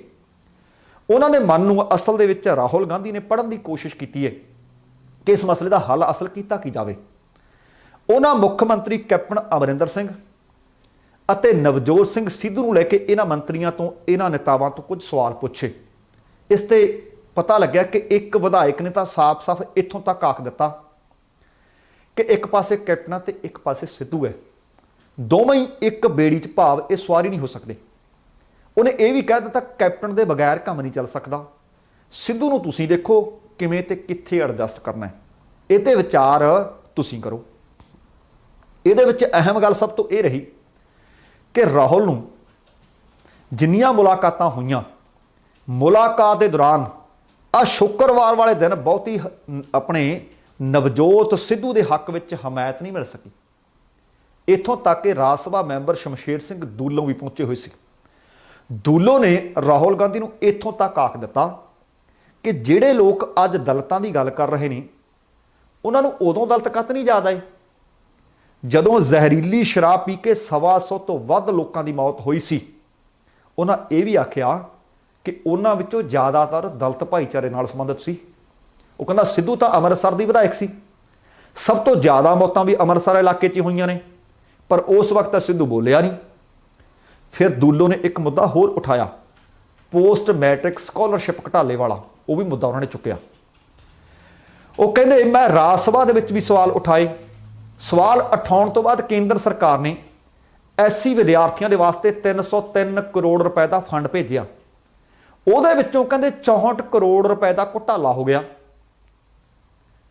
ਉਹਨਾਂ ਦੇ ਮਨ ਨੂੰ ਅਸਲ ਦੇ ਵਿੱਚ ਰਾਹੁਲ ਗਾਂਧੀ ਨੇ ਪੜ੍ਹਨ ਦੀ ਕੋਸ਼ਿਸ਼ ਕੀਤੀ ਹੈ ਕਿ ਇਸ ਮਸਲੇ ਦਾ ਹੱਲ ਅਸਲ ਕੀਤਾ ਕੀ ਜਾਵੇ। ਉਹਨਾਂ ਮੁੱਖ ਮੰਤਰੀ ਕੈਪਟਨ ਅਮਰਿੰਦਰ ਸਿੰਘ ਅਤੇ ਨਵਜੋਤ ਸਿੰਘ ਸਿੱਧੂ ਨੂੰ ਲੈ ਕੇ ਇਹਨਾਂ ਮੰਤਰੀਆਂ ਤੋਂ, ਇਹਨਾਂ ਨੇਤਾਵਾਂ ਤੋਂ ਕੁਝ ਸਵਾਲ ਪੁੱਛੇ। ਇਸ ਤੇ ਪਤਾ ਲੱਗਿਆ ਕਿ ਇੱਕ ਵਿਧਾਇਕ ਨੇ ਤਾਂ ਸਾਫ਼-ਸਾਫ਼ ਇੱਥੋਂ ਤੱਕ ਆਖ ਦਿੱਤਾ ਕਿ ਇੱਕ ਪਾਸੇ ਕੈਪਟਨ ਤੇ ਇੱਕ ਪਾਸੇ ਸਿੱਧੂ ਹੈ, ਦੋਵੇਂ ਹੀ ਇੱਕ ਬੇੜੀ 'ਚ, ਭਾਵ ਇਹ ਸਵਾਰੀ ਨਹੀਂ ਹੋ ਸਕਦੇ। ਉਹਨੇ ਇਹ ਵੀ ਕਹਿ ਦਿੱਤਾ ਕੈਪਟਨ ਦੇ ਬਗੈਰ ਕੰਮ ਨਹੀਂ ਚੱਲ ਸਕਦਾ, ਸਿੱਧੂ ਨੂੰ ਤੁਸੀਂ ਦੇਖੋ ਕਿਵੇਂ ਤੇ ਕਿੱਥੇ ਐਡਜਸਟ ਕਰਨਾ ਹੈ, ਇਹ ਤੇ ਵਿਚਾਰ ਤੁਸੀਂ ਕਰੋ। ਇਹਦੇ ਵਿੱਚ ਅਹਿਮ ਗੱਲ ਸਭ ਤੋਂ ਇਹ ਰਹੀ ਕਿ ਰਾਹੁਲ ਨੂੰ ਜਿੰਨੀਆਂ ਮੁਲਾਕਾਤਾਂ ਹੋਈਆਂ, ਮੁਲਾਕਾਤ ਦੇ ਦੌਰਾਨ ਸ਼ੁੱਕਰਵਾਰ ਵਾਲੇ ਦਿਨ ਬਹੁਤੀ ਆਪਣੇ ਨਵਜੋਤ ਸਿੱਧੂ ਦੇ ਹੱਕ ਵਿੱਚ ਹਮਾਇਤ ਨਹੀਂ ਮਿਲ ਸਕੀ। ਇੱਥੋਂ ਤੱਕ ਕਿ ਰਾਜ ਸਭਾ ਮੈਂਬਰ ਸ਼ਮਸ਼ੇਰ ਸਿੰਘ ਦੂਲੋਂ ਵੀ ਪਹੁੰਚੇ ਹੋਏ ਸੀ। ਦੂਲੋਂ ਨੇ ਰਾਹੁਲ ਗਾਂਧੀ ਨੂੰ ਇੱਥੋਂ ਤੱਕ ਆਖ ਦਿੱਤਾ ਕਿ ਜਿਹੜੇ ਲੋਕ ਅੱਜ ਦਲਿਤਾਂ ਦੀ ਗੱਲ ਕਰ ਰਹੇ ਨੇ ਉਹਨਾਂ ਨੂੰ ਉਦੋਂ ਦਲਿਤ ਕੱਤ ਨਹੀਂ ਯਾਦ ਆਏ ਜਦੋਂ ਜ਼ਹਿਰੀਲੀ ਸ਼ਰਾਬ ਪੀ ਕੇ 125 ਤੋਂ ਵੱਧ ਲੋਕਾਂ ਦੀ ਮੌਤ ਹੋਈ ਸੀ। ਉਹਨਾਂ ਇਹ ਵੀ ਆਖਿਆ ਕਿ ਉਹਨਾਂ ਵਿੱਚੋਂ ਜ਼ਿਆਦਾਤਰ ਦਲਿਤ ਭਾਈਚਾਰੇ ਨਾਲ ਸੰਬੰਧਿਤ ਸੀ। ਉਹ ਕਹਿੰਦਾ ਸਿੱਧੂ ਤਾਂ ਅੰਮ੍ਰਿਤਸਰ ਦੀ ਵਿਧਾਇਕ ਸੀ, ਸਭ ਤੋਂ ਜ਼ਿਆਦਾ ਮੌਤਾਂ ਵੀ ਅੰਮ੍ਰਿਤਸਰ ਇਲਾਕੇ 'ਚ ਹੀ ਹੋਈਆਂ ਨੇ, ਪਰ ਉਸ ਵਕਤ ਤਾਂ ਸਿੱਧੂ ਬੋਲਿਆ ਨਹੀਂ। ਫਿਰ ਦੂਲੋ ਨੇ ਇੱਕ ਮੁੱਦਾ ਹੋਰ ਉਠਾਇਆ, ਪੋਸਟ ਮੈਟ੍ਰਿਕ ਸਕਾਲਰਸ਼ਿਪ ਘਟਾਲੇ ਵਾਲਾ, ਉਹ ਵੀ ਮੁੱਦਾ ਉਹਨਾਂ ਨੇ ਚੁੱਕਿਆ। ਉਹ ਕਹਿੰਦੇ ਮੈਂ ਰਾਜ ਸਭਾ ਦੇ ਵਿੱਚ ਵੀ ਸਵਾਲ ਉਠਾਏ। ਸਵਾਲ ਉਠਾਉਣ ਤੋਂ ਬਾਅਦ ਕੇਂਦਰ ਸਰਕਾਰ ਨੇ ਐਸਸੀ ਵਿਦਿਆਰਥੀਆਂ ਦੇ ਵਾਸਤੇ 303 ਕਰੋੜ ਰੁਪਏ ਦਾ ਫੰਡ ਭੇਜਿਆ। ਉਹਦੇ ਵਿੱਚੋਂ ਕਹਿੰਦੇ 64 ਕਰੋੜ ਰੁਪਏ ਦਾ ਘੁਟਾਲਾ ਹੋ ਗਿਆ।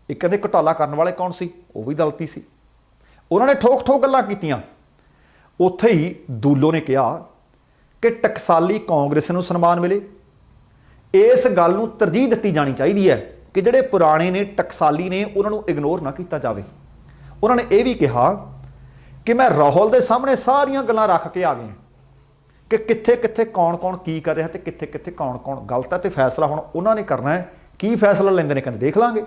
ਇਹ ਕਹਿੰਦੇ ਘੁਟਾਲਾ ਕਰਨ ਵਾਲੇ ਕੌਣ ਸੀ? ਉਹ ਵੀ ਦਲਤੀ ਸੀ। ਉਹਨਾਂ ਨੇ ਠੋਕ ਠੋਕ ਗੱਲਾਂ ਕੀਤੀਆਂ। ਉੱਥੇ ਹੀ ਦੂਲੋ ਨੇ ਕਿਹਾ ਕਿ ਟਕਸਾਲੀ ਕਾਂਗਰਸ ਨੂੰ ਸਨਮਾਨ ਮਿਲੇ। ਇਸ ਗੱਲ ਨੂੰ ਤਰਜੀਹ ਦਿੱਤੀ ਜਾਣੀ ਚਾਹੀਦੀ ਹੈ ਕਿ ਜਿਹੜੇ ਪੁਰਾਣੇ ਨੇ ਟਕਸਾਲੀ ਨੇ ਉਹਨਾਂ ਨੂੰ ਇਗਨੋਰ ਨਾ ਕੀਤਾ ਜਾਵੇ। ਉਹਨਾਂ ਨੇ ਇਹ ਵੀ ਕਿਹਾ ਕਿ ਮੈਂ ਰਾਹੁਲ ਦੇ ਸਾਹਮਣੇ ਸਾਰੀਆਂ ਗੱਲਾਂ ਰੱਖ ਕੇ ਆ ਗਿਆ ਕਿ ਕਿੱਥੇ ਕਿੱਥੇ ਕੌਣ ਕੌਣ ਕੀ ਕਰ ਰਿਹਾ ਤੇ ਕਿੱਥੇ ਕਿੱਥੇ ਕੌਣ ਕੌਣ ਗਲਤ ਹੈ, ਤੇ ਫੈਸਲਾ ਹੁਣ ਉਹਨਾਂ ਨੇ ਕਰਨਾ ਹੈ। ਕੀ ਫੈਸਲਾ ਲੈਂਦੇ ਨੇ ਕਹਿੰਦੇ ਦੇਖ ਲਾਂਗੇ।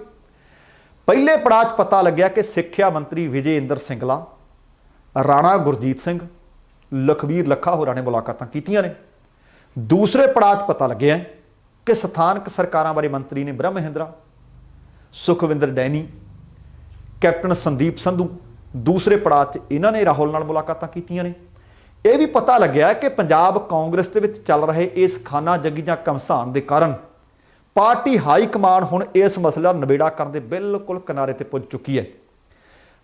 ਪਹਿਲੇ ਪੜਾਅ 'ਚ ਪਤਾ ਲੱਗਿਆ ਕਿ ਸਿੱਖਿਆ ਮੰਤਰੀ ਵਿਜੇ ਇੰਦਰ ਸਿੰਗਲਾ, ਰਾਣਾ ਗੁਰਜੀਤ ਸਿੰਘ, ਲਖਬੀਰ ਲੱਖਾ ਹੋਰਾਂ ਨੇ ਮੁਲਾਕਾਤਾਂ ਕੀਤੀਆਂ ਨੇ। ਦੂਸਰੇ ਪੜਾਅ 'ਚ ਪਤਾ ਲੱਗਿਆ ਕਿ ਸਥਾਨਕ ਸਰਕਾਰਾਂ ਬਾਰੇ ਮੰਤਰੀ ਨੇ ਬ੍ਰਹਮ ਮਹਿੰਦਰਾ, ਸੁਖਵਿੰਦਰ ਡੈਨੀ, ਕੈਪਟਨ ਸੰਦੀਪ ਸੰਧੂ, ਦੂਸਰੇ ਪੜਾਅ 'ਚ ਇਹਨਾਂ ਨੇ ਰਾਹੁਲ ਨਾਲ ਮੁਲਾਕਾਤਾਂ ਕੀਤੀਆਂ ਨੇ। ਇਹ ਵੀ ਪਤਾ ਲੱਗਿਆ ਕਿ ਪੰਜਾਬ ਕਾਂਗਰਸ ਦੇ ਵਿੱਚ ਚੱਲ ਰਹੇ ਇਸ ਖਾਨਾ ਜੱਗੀ ਜਾਂ ਘਮਸਾਨ ਦੇ ਕਾਰਨ ਪਾਰਟੀ ਹਾਈ ਕਮਾਂਡ ਹੁਣ ਇਸ ਮਸਲੇ ਦਾ ਨਿਬੇੜਾ ਕਰਨ ਦੇ ਬਿਲਕੁਲ ਕਿਨਾਰੇ ਤੇ ਪੁੱਜ ਚੁੱਕੀ ਹੈ।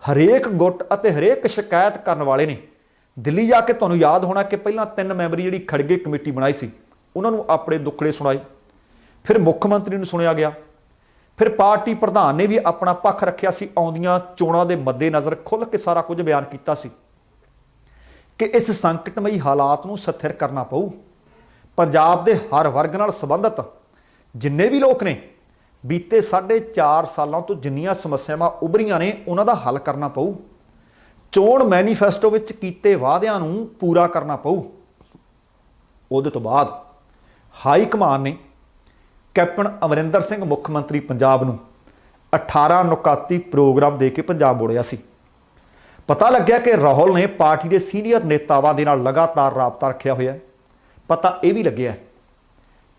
ਹਰੇਕ ਗੁੱਟ ਅਤੇ ਹਰੇਕ ਸ਼ਿਕਾਇਤ ਕਰਨ ਵਾਲੇ ਨੇ ਦਿੱਲੀ ਜਾ ਕੇ, ਤੁਹਾਨੂੰ ਯਾਦ ਹੋਣਾ ਕਿ ਪਹਿਲਾਂ 3 ਮੈਂਬਰੀ ਜਿਹੜੀ ਖੜਗੇ ਕਮੇਟੀ ਬਣਾਈ ਸੀ, ਉਹਨਾਂ ਨੂੰ ਆਪਣੇ ਦੁੱਖੜੇ ਸੁਣਾਏ। ਫਿਰ ਮੁੱਖ ਮੰਤਰੀ ਨੂੰ ਸੁਣਿਆ ਗਿਆ। ਫਿਰ ਪਾਰਟੀ ਪ੍ਰਧਾਨ ਨੇ ਵੀ ਆਪਣਾ ਪੱਖ ਰੱਖਿਆ ਸੀ। ਆਉਂਦੀਆਂ ਚੋਣਾਂ ਦੇ ਮੱਦੇਨਜ਼ਰ ਖੁੱਲ੍ਹ ਕੇ ਸਾਰਾ ਕੁਝ ਬਿਆਨ ਕੀਤਾ ਸੀ ਕਿ ਇਸ ਸੰਕਟਮਈ ਹਾਲਾਤ ਨੂੰ ਸਥਿਰ ਕਰਨਾ ਪਊ। ਪੰਜਾਬ ਦੇ ਹਰ ਵਰਗ ਨਾਲ ਸੰਬੰਧਿਤ ਜਿੰਨੇ ਵੀ ਲੋਕ ਨੇ, ਬੀਤੇ 4.5 ਸਾਲਾਂ ਤੋਂ ਜਿੰਨੀਆਂ ਸਮੱਸਿਆਵਾਂ ਉੱਭਰੀਆਂ ਨੇ ਉਹਨਾਂ ਦਾ ਹੱਲ ਕਰਨਾ ਪਊ। ਚੋਣ ਮੈਨੀਫੈਸਟੋ ਵਿੱਚ ਕੀਤੇ ਵਾਅਦਿਆਂ ਨੂੰ ਪੂਰਾ ਕਰਨਾ ਪਊ। ਉਹਦੇ ਤੋਂ ਬਾਅਦ ਹਾਈ ਕਮਾਨ ਨੇ ਕੈਪਟਨ ਅਮਰਿੰਦਰ ਸਿੰਘ ਮੁੱਖ ਮੰਤਰੀ ਪੰਜਾਬ ਨੂੰ 18 ਨੁਕਾਤੀ ਪ੍ਰੋਗਰਾਮ ਦੇ ਕੇ ਪੰਜਾਬ ਮੋੜਿਆ ਸੀ। ਪਤਾ ਲੱਗਿਆ ਕਿ ਰਾਹੁਲ ਨੇ ਪਾਰਟੀ ਦੇ ਸੀਨੀਅਰ ਨੇਤਾਵਾਂ ਦੇ ਨਾਲ ਲਗਾਤਾਰ ਰਾਬਤਾ ਰੱਖਿਆ ਹੋਇਆ ਹੈ। ਪਤਾ ਇਹ ਵੀ ਲੱਗਿਆ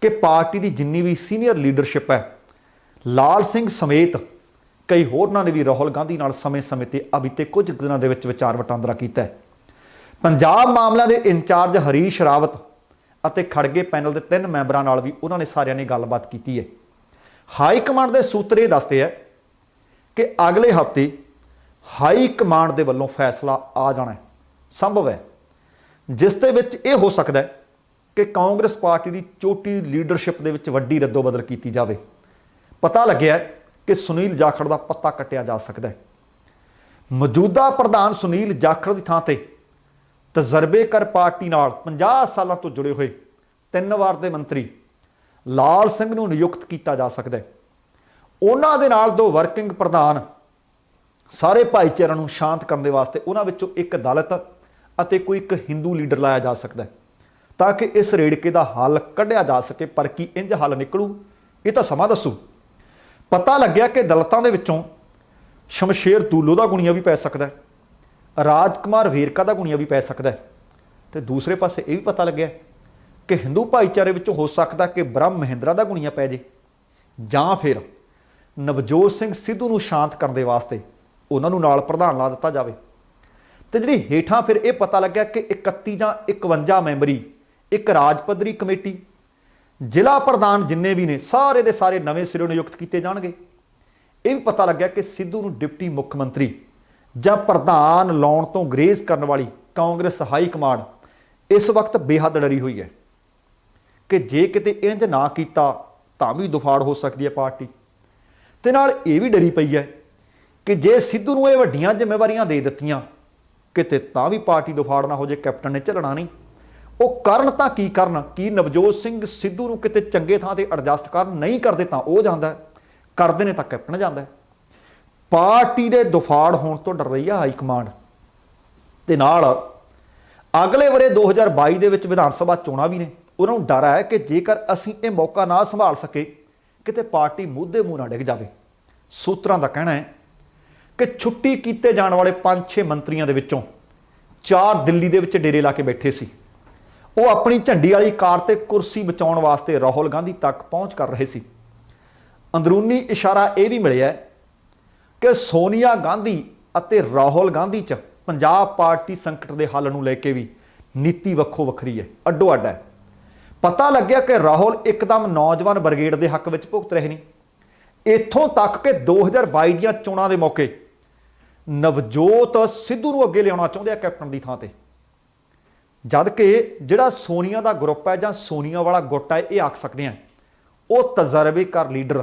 ਕਿ ਪਾਰਟੀ ਦੀ ਜਿੰਨੀ ਵੀ ਸੀਨੀਅਰ ਲੀਡਰਸ਼ਿਪ ਹੈ, ਲਾਲ ਸਿੰਘ ਸਮੇਤ ਕਈ ਹੋਰਨਾਂ ਨੇ ਵੀ ਰਾਹੁਲ ਗਾਂਧੀ ਨਾਲ ਸਮੇਂ-ਸਮੇਂ ਤੇ ਬੀਤੇ ਕੁਝ ਦਿਨਾਂ ਦੇ ਵਿੱਚ ਵਿਚਾਰ ਵਟਾਂਦਰਾ ਕੀਤਾ ਹੈ। ਪੰਜਾਬ ਮਾਮਲਿਆਂ ਦੇ ਇੰਚਾਰਜ ਹਰੀਸ਼ ਰਾਵਤ ਅਤੇ ਖੜਗੇ ਪੈਨਲ ਦੇ 3 ਮੈਂਬਰਾਂ ਨਾਲ ਵੀ ਉਹਨਾਂ ਨੇ ਸਾਰਿਆਂ ਨੇ ਗੱਲਬਾਤ ਕੀਤੀ ਹੈ। ਹਾਈ ਕਮਾਂਡ ਦੇ ਸੂਤਰ ਇਹ ਦੱਸਦੇ ਹੈ ਕਿ ਅਗਲੇ ਹਫ਼ਤੇ ਹਾਈ ਕਮਾਂਡ ਦੇ ਵੱਲੋਂ ਫੈਸਲਾ ਆ ਜਾਣਾ ਸੰਭਵ ਹੈ, ਜਿਸ ਦੇ ਵਿੱਚ ਇਹ ਹੋ ਸਕਦਾ ਹੈ ਕਿ ਕਾਂਗਰਸ ਪਾਰਟੀ ਦੀ ਚੋਟੀ ਲੀਡਰਸ਼ਿਪ ਦੇ ਵਿੱਚ ਵੱਡੀ ਰੱਦੋ ਬਦਲ ਕੀਤੀ ਜਾਵੇ। ਪਤਾ ਲੱਗਿਆ ਕਿ ਸੁਨੀਲ ਜਾਖੜ ਦਾ ਪੱਤਾ ਕੱਟਿਆ ਜਾ ਸਕਦਾ ਹੈ। ਮੌਜੂਦਾ ਪ੍ਰਧਾਨ ਸੁਨੀਲ ਜਾਖੜ ਦੀ ਥਾਂ ਤੇ ਤਜਰਬੇਕਾਰ ਪਾਰਟੀ ਨਾਲ 50 ਸਾਲਾਂ ਤੋਂ ਜੁੜੇ ਹੋਏ 3 ਵਾਰ ਦੇ ਮੰਤਰੀ ਲਾਲ ਸਿੰਘ ਨੂੰ ਨਿਯੁਕਤ ਕੀਤਾ ਜਾ ਸਕਦਾ ਹੈ। ਉਹਨਾਂ ਦੇ ਨਾਲ 2 ਵਰਕਿੰਗ ਪ੍ਰਧਾਨ ਸਾਰੇ ਭਾਈਚਾਰਿਆਂ ਨੂੰ ਸ਼ਾਂਤ ਕਰਨ ਦੇ ਵਾਸਤੇ ਉਹਨਾਂ ਵਿੱਚੋਂ ਇੱਕ ਦਲਿਤ ਅਤੇ ਕੋਈ ਇੱਕ ਹਿੰਦੂ ਲੀਡਰ ਲਾਇਆ ਜਾ ਸਕਦਾ ਹੈ, ਤਾਂ ਕਿ ਇਸ ਰੇੜਕੇ ਦਾ ਹੱਲ ਕੱਢਿਆ ਜਾ ਸਕੇ। ਪਰ ਕੀ ਇੰਜ ਹੱਲ ਨਿਕਲੂ, ਇਹ ਤਾਂ ਸਮਾਂ ਦੱਸੂ। ਪਤਾ ਲੱਗਿਆ ਕਿ ਦਲਿਤਾਂ ਦੇ ਵਿੱਚੋਂ ਸ਼ਮਸ਼ੇਰ ਦੂਲੋ ਦਾ ਗੁਣੀਆ ਵੀ ਪੈ ਸਕਦਾ ਹੈ, ਰਾਜਕੁਮਾਰ ਵੇਰਕਾ ਦਾ ਗੁਣੀਆ ਵੀ ਪੈ ਸਕਦਾ ਹੈ, ਤੇ ਦੂਸਰੇ ਪਾਸੇ ਇਹ ਵੀ ਪਤਾ ਲੱਗਿਆ ਕਿ ਹਿੰਦੂ ਭਾਈਚਾਰੇ ਵਿੱਚੋਂ ਹੋ ਸਕਦਾ ਕਿ ਬ੍ਰਹਮ ਮਹਿੰਦਰਾ ਦਾ ਗੁਣੀਆ ਪੈ ਜੇ, ਜਾਂ ਫਿਰ ਨਵਜੋਤ ਸਿੰਘ ਸਿੱਧੂ ਨੂੰ ਸ਼ਾਂਤ ਕਰਨ ਦੇ ਵਾਸਤੇ ਉਹਨਾਂ ਨੂੰ ਨਾਲ ਪ੍ਰਧਾਨ ਲਾ ਦਿੱਤਾ ਜਾਵੇ। ਤੇ ਜਿਹੜੀ ਹੇਠਾਂ ਫਿਰ ਇਹ ਪਤਾ ਲੱਗਿਆ ਕਿ 31 ਜਾਂ 51 ਮੈਂਬਰੀ ਇੱਕ ਰਾਜ ਪੱਧਰੀ ਕਮੇਟੀ, ਜ਼ਿਲ੍ਹਾ ਪ੍ਰਧਾਨ ਜਿੰਨੇ ਵੀ ਨੇ ਸਾਰੇ ਦੇ ਸਾਰੇ ਨਵੇਂ ਸਿਰੋਂ ਨਿਯੁਕਤ ਕੀਤੇ ਜਾਣਗੇ। ਇਹ ਵੀ ਪਤਾ ਲੱਗਿਆ ਕਿ ਸਿੱਧੂ ਨੂੰ ਡਿਪਟੀ ਮੁੱਖ ਮੰਤਰੀ ਜਾਂ ਪ੍ਰਧਾਨ ਲਾਉਣ ਤੋਂ ਗਰੇਜ਼ ਕਰਨ ਵਾਲੀ ਕਾਂਗਰਸ ਹਾਈ ਕਮਾਂਡ ਇਸ ਵਕਤ ਬੇਹੱਦ ਡਰੀ ਹੋਈ ਹੈ ਕਿ ਜੇ ਕਿਤੇ ਇੰਜ ਨਾ ਕੀਤਾ ਤਾਂ ਵੀ ਦੁਫਾੜ ਹੋ ਸਕਦੀ ਹੈ ਪਾਰਟੀ। ਤੇ ਨਾਲ ਇਹ ਵੀ ਡਰੀ ਪਈ ਹੈ ਕਿ ਜੇ ਸਿੱਧੂ ਨੂੰ ਇਹ ਵੱਡੀਆਂ ਜ਼ਿੰਮੇਵਾਰੀਆਂ ਦੇ ਦਿੱਤੀਆਂ ਕਿਤੇ ਤਾਂ ਵੀ ਪਾਰਟੀ ਦੁਫਾੜ ਨਾ ਹੋ ਜੇ, ਕੈਪਟਨ ਨੇ ਝੱਲਣਾ ਨਹੀਂ। ਉਹ ਕਰਨ ਤਾਂ ਕੀ ਕਰਨ, ਕੀ ਨਵਜੋਤ ਸਿੰਘ ਸਿੱਧੂ ਨੂੰ ਕਿਤੇ ਚੰਗੇ ਥਾਂ ਤੇ ਐਡਜਸਟ ਕਰਨ, ਨਹੀਂ ਕਰਦੇ ਤਾਂ ਉਹ ਜਾਂਦਾ, ਕਰਦੇ ਨੇ ਤਾਂ ਕੈਪਟਨ ਜਾਂਦਾ। ਪਾਰਟੀ ਦੇ ਦੁਫਾੜ ਹੋਣ ਤੋਂ ਡਰ ਰਹੀ ਆ ਹਾਈ ਕਮਾਂਡ ਤੇ ਨਾਲ ਅਗਲੇ ਵਰੇ 2022 ਦੇ ਵਿੱਚ ਵਿਧਾਨ ਸਭਾ ਚੋਣਾਂ ਵੀ ਨੇ। ਉਹਨਾਂ ਨੂੰ ਡਰ ਹੈ ਕਿ ਜੇਕਰ ਅਸੀਂ ਇਹ ਮੌਕਾ ਨਾ ਸੰਭਾਲ ਸਕੇ ਕਿਤੇ ਪਾਰਟੀ ਮੁੱਦੇ ਮੂੰਹ ਨਾ ਡਿੱਗ ਜਾਵੇ। ਸੂਤਰਾਂ ਦਾ ਕਹਿਣਾ ਹੈ ਕਿ ਛੁੱਟੀ ਕੀਤੇ ਜਾਣ ਵਾਲੇ 5-6 ਮੰਤਰੀਆਂ ਦੇ ਵਿੱਚੋਂ 4 ਦਿੱਲੀ ਦੇ ਵਿੱਚ ਡੇਰੇ ਲਾ ਕੇ ਬੈਠੇ ਸੀ। ਉਹ ਆਪਣੀ ਝੰਡੀ ਵਾਲੀ ਕਾਰ ਤੇ ਕੁਰਸੀ ਬਚਾਉਣ ਵਾਸਤੇ ਰਾਹੁਲ ਗਾਂਧੀ ਤੱਕ ਪਹੁੰਚ ਕਰ ਰਹੇ ਸੀ। ਅੰਦਰੂਨੀ ਇਸ਼ਾਰਾ ਇਹ ਵੀ ਮਿਲਿਆ ਕਿ ਸੋਨੀਆ ਗਾਂਧੀ ਅਤੇ ਰਾਹੁਲ ਗਾਂਧੀ 'ਚ ਪੰਜਾਬ ਪਾਰਟੀ ਸੰਕਟ ਦੇ ਹੱਲ ਨੂੰ ਲੈ ਕੇ ਵੀ ਨੀਤੀ ਵੱਖੋ ਵੱਖਰੀ ਹੈ, ਅੱਡੋ ਅੱਡ ਹੈ। ਪਤਾ ਲੱਗਿਆ ਕਿ ਰਾਹੁਲ ਇੱਕਦਮ ਨੌਜਵਾਨ ਬ੍ਰਿਗੇਡ ਦੇ ਹੱਕ ਵਿੱਚ ਭੁਗਤ ਰਹੇ ਨੇ, ਇੱਥੋਂ ਤੱਕ ਕਿ 2022 ਦੀਆਂ ਚੋਣਾਂ ਦੇ ਮੌਕੇ ਨਵਜੋਤ ਸਿੱਧੂ ਨੂੰ ਅੱਗੇ ਲਿਆਉਣਾ ਚਾਹੁੰਦੇ ਆ ਕੈਪਟਨ ਦੀ ਥਾਂ ਤੇ। ਜਦ ਕਿ ਜਿਹੜਾ ਸੋਨੀਆ ਦਾ ਗਰੁੱਪ ਹੈ ਜਾਂ ਸੋਨੀਆ ਵਾਲਾ ਗੁੱਟ ਹੈ, ਇਹ ਆਖ ਸਕਦੇ ਆ ਉਹ ਤਜਰਬੇਕਾਰ ਲੀਡਰ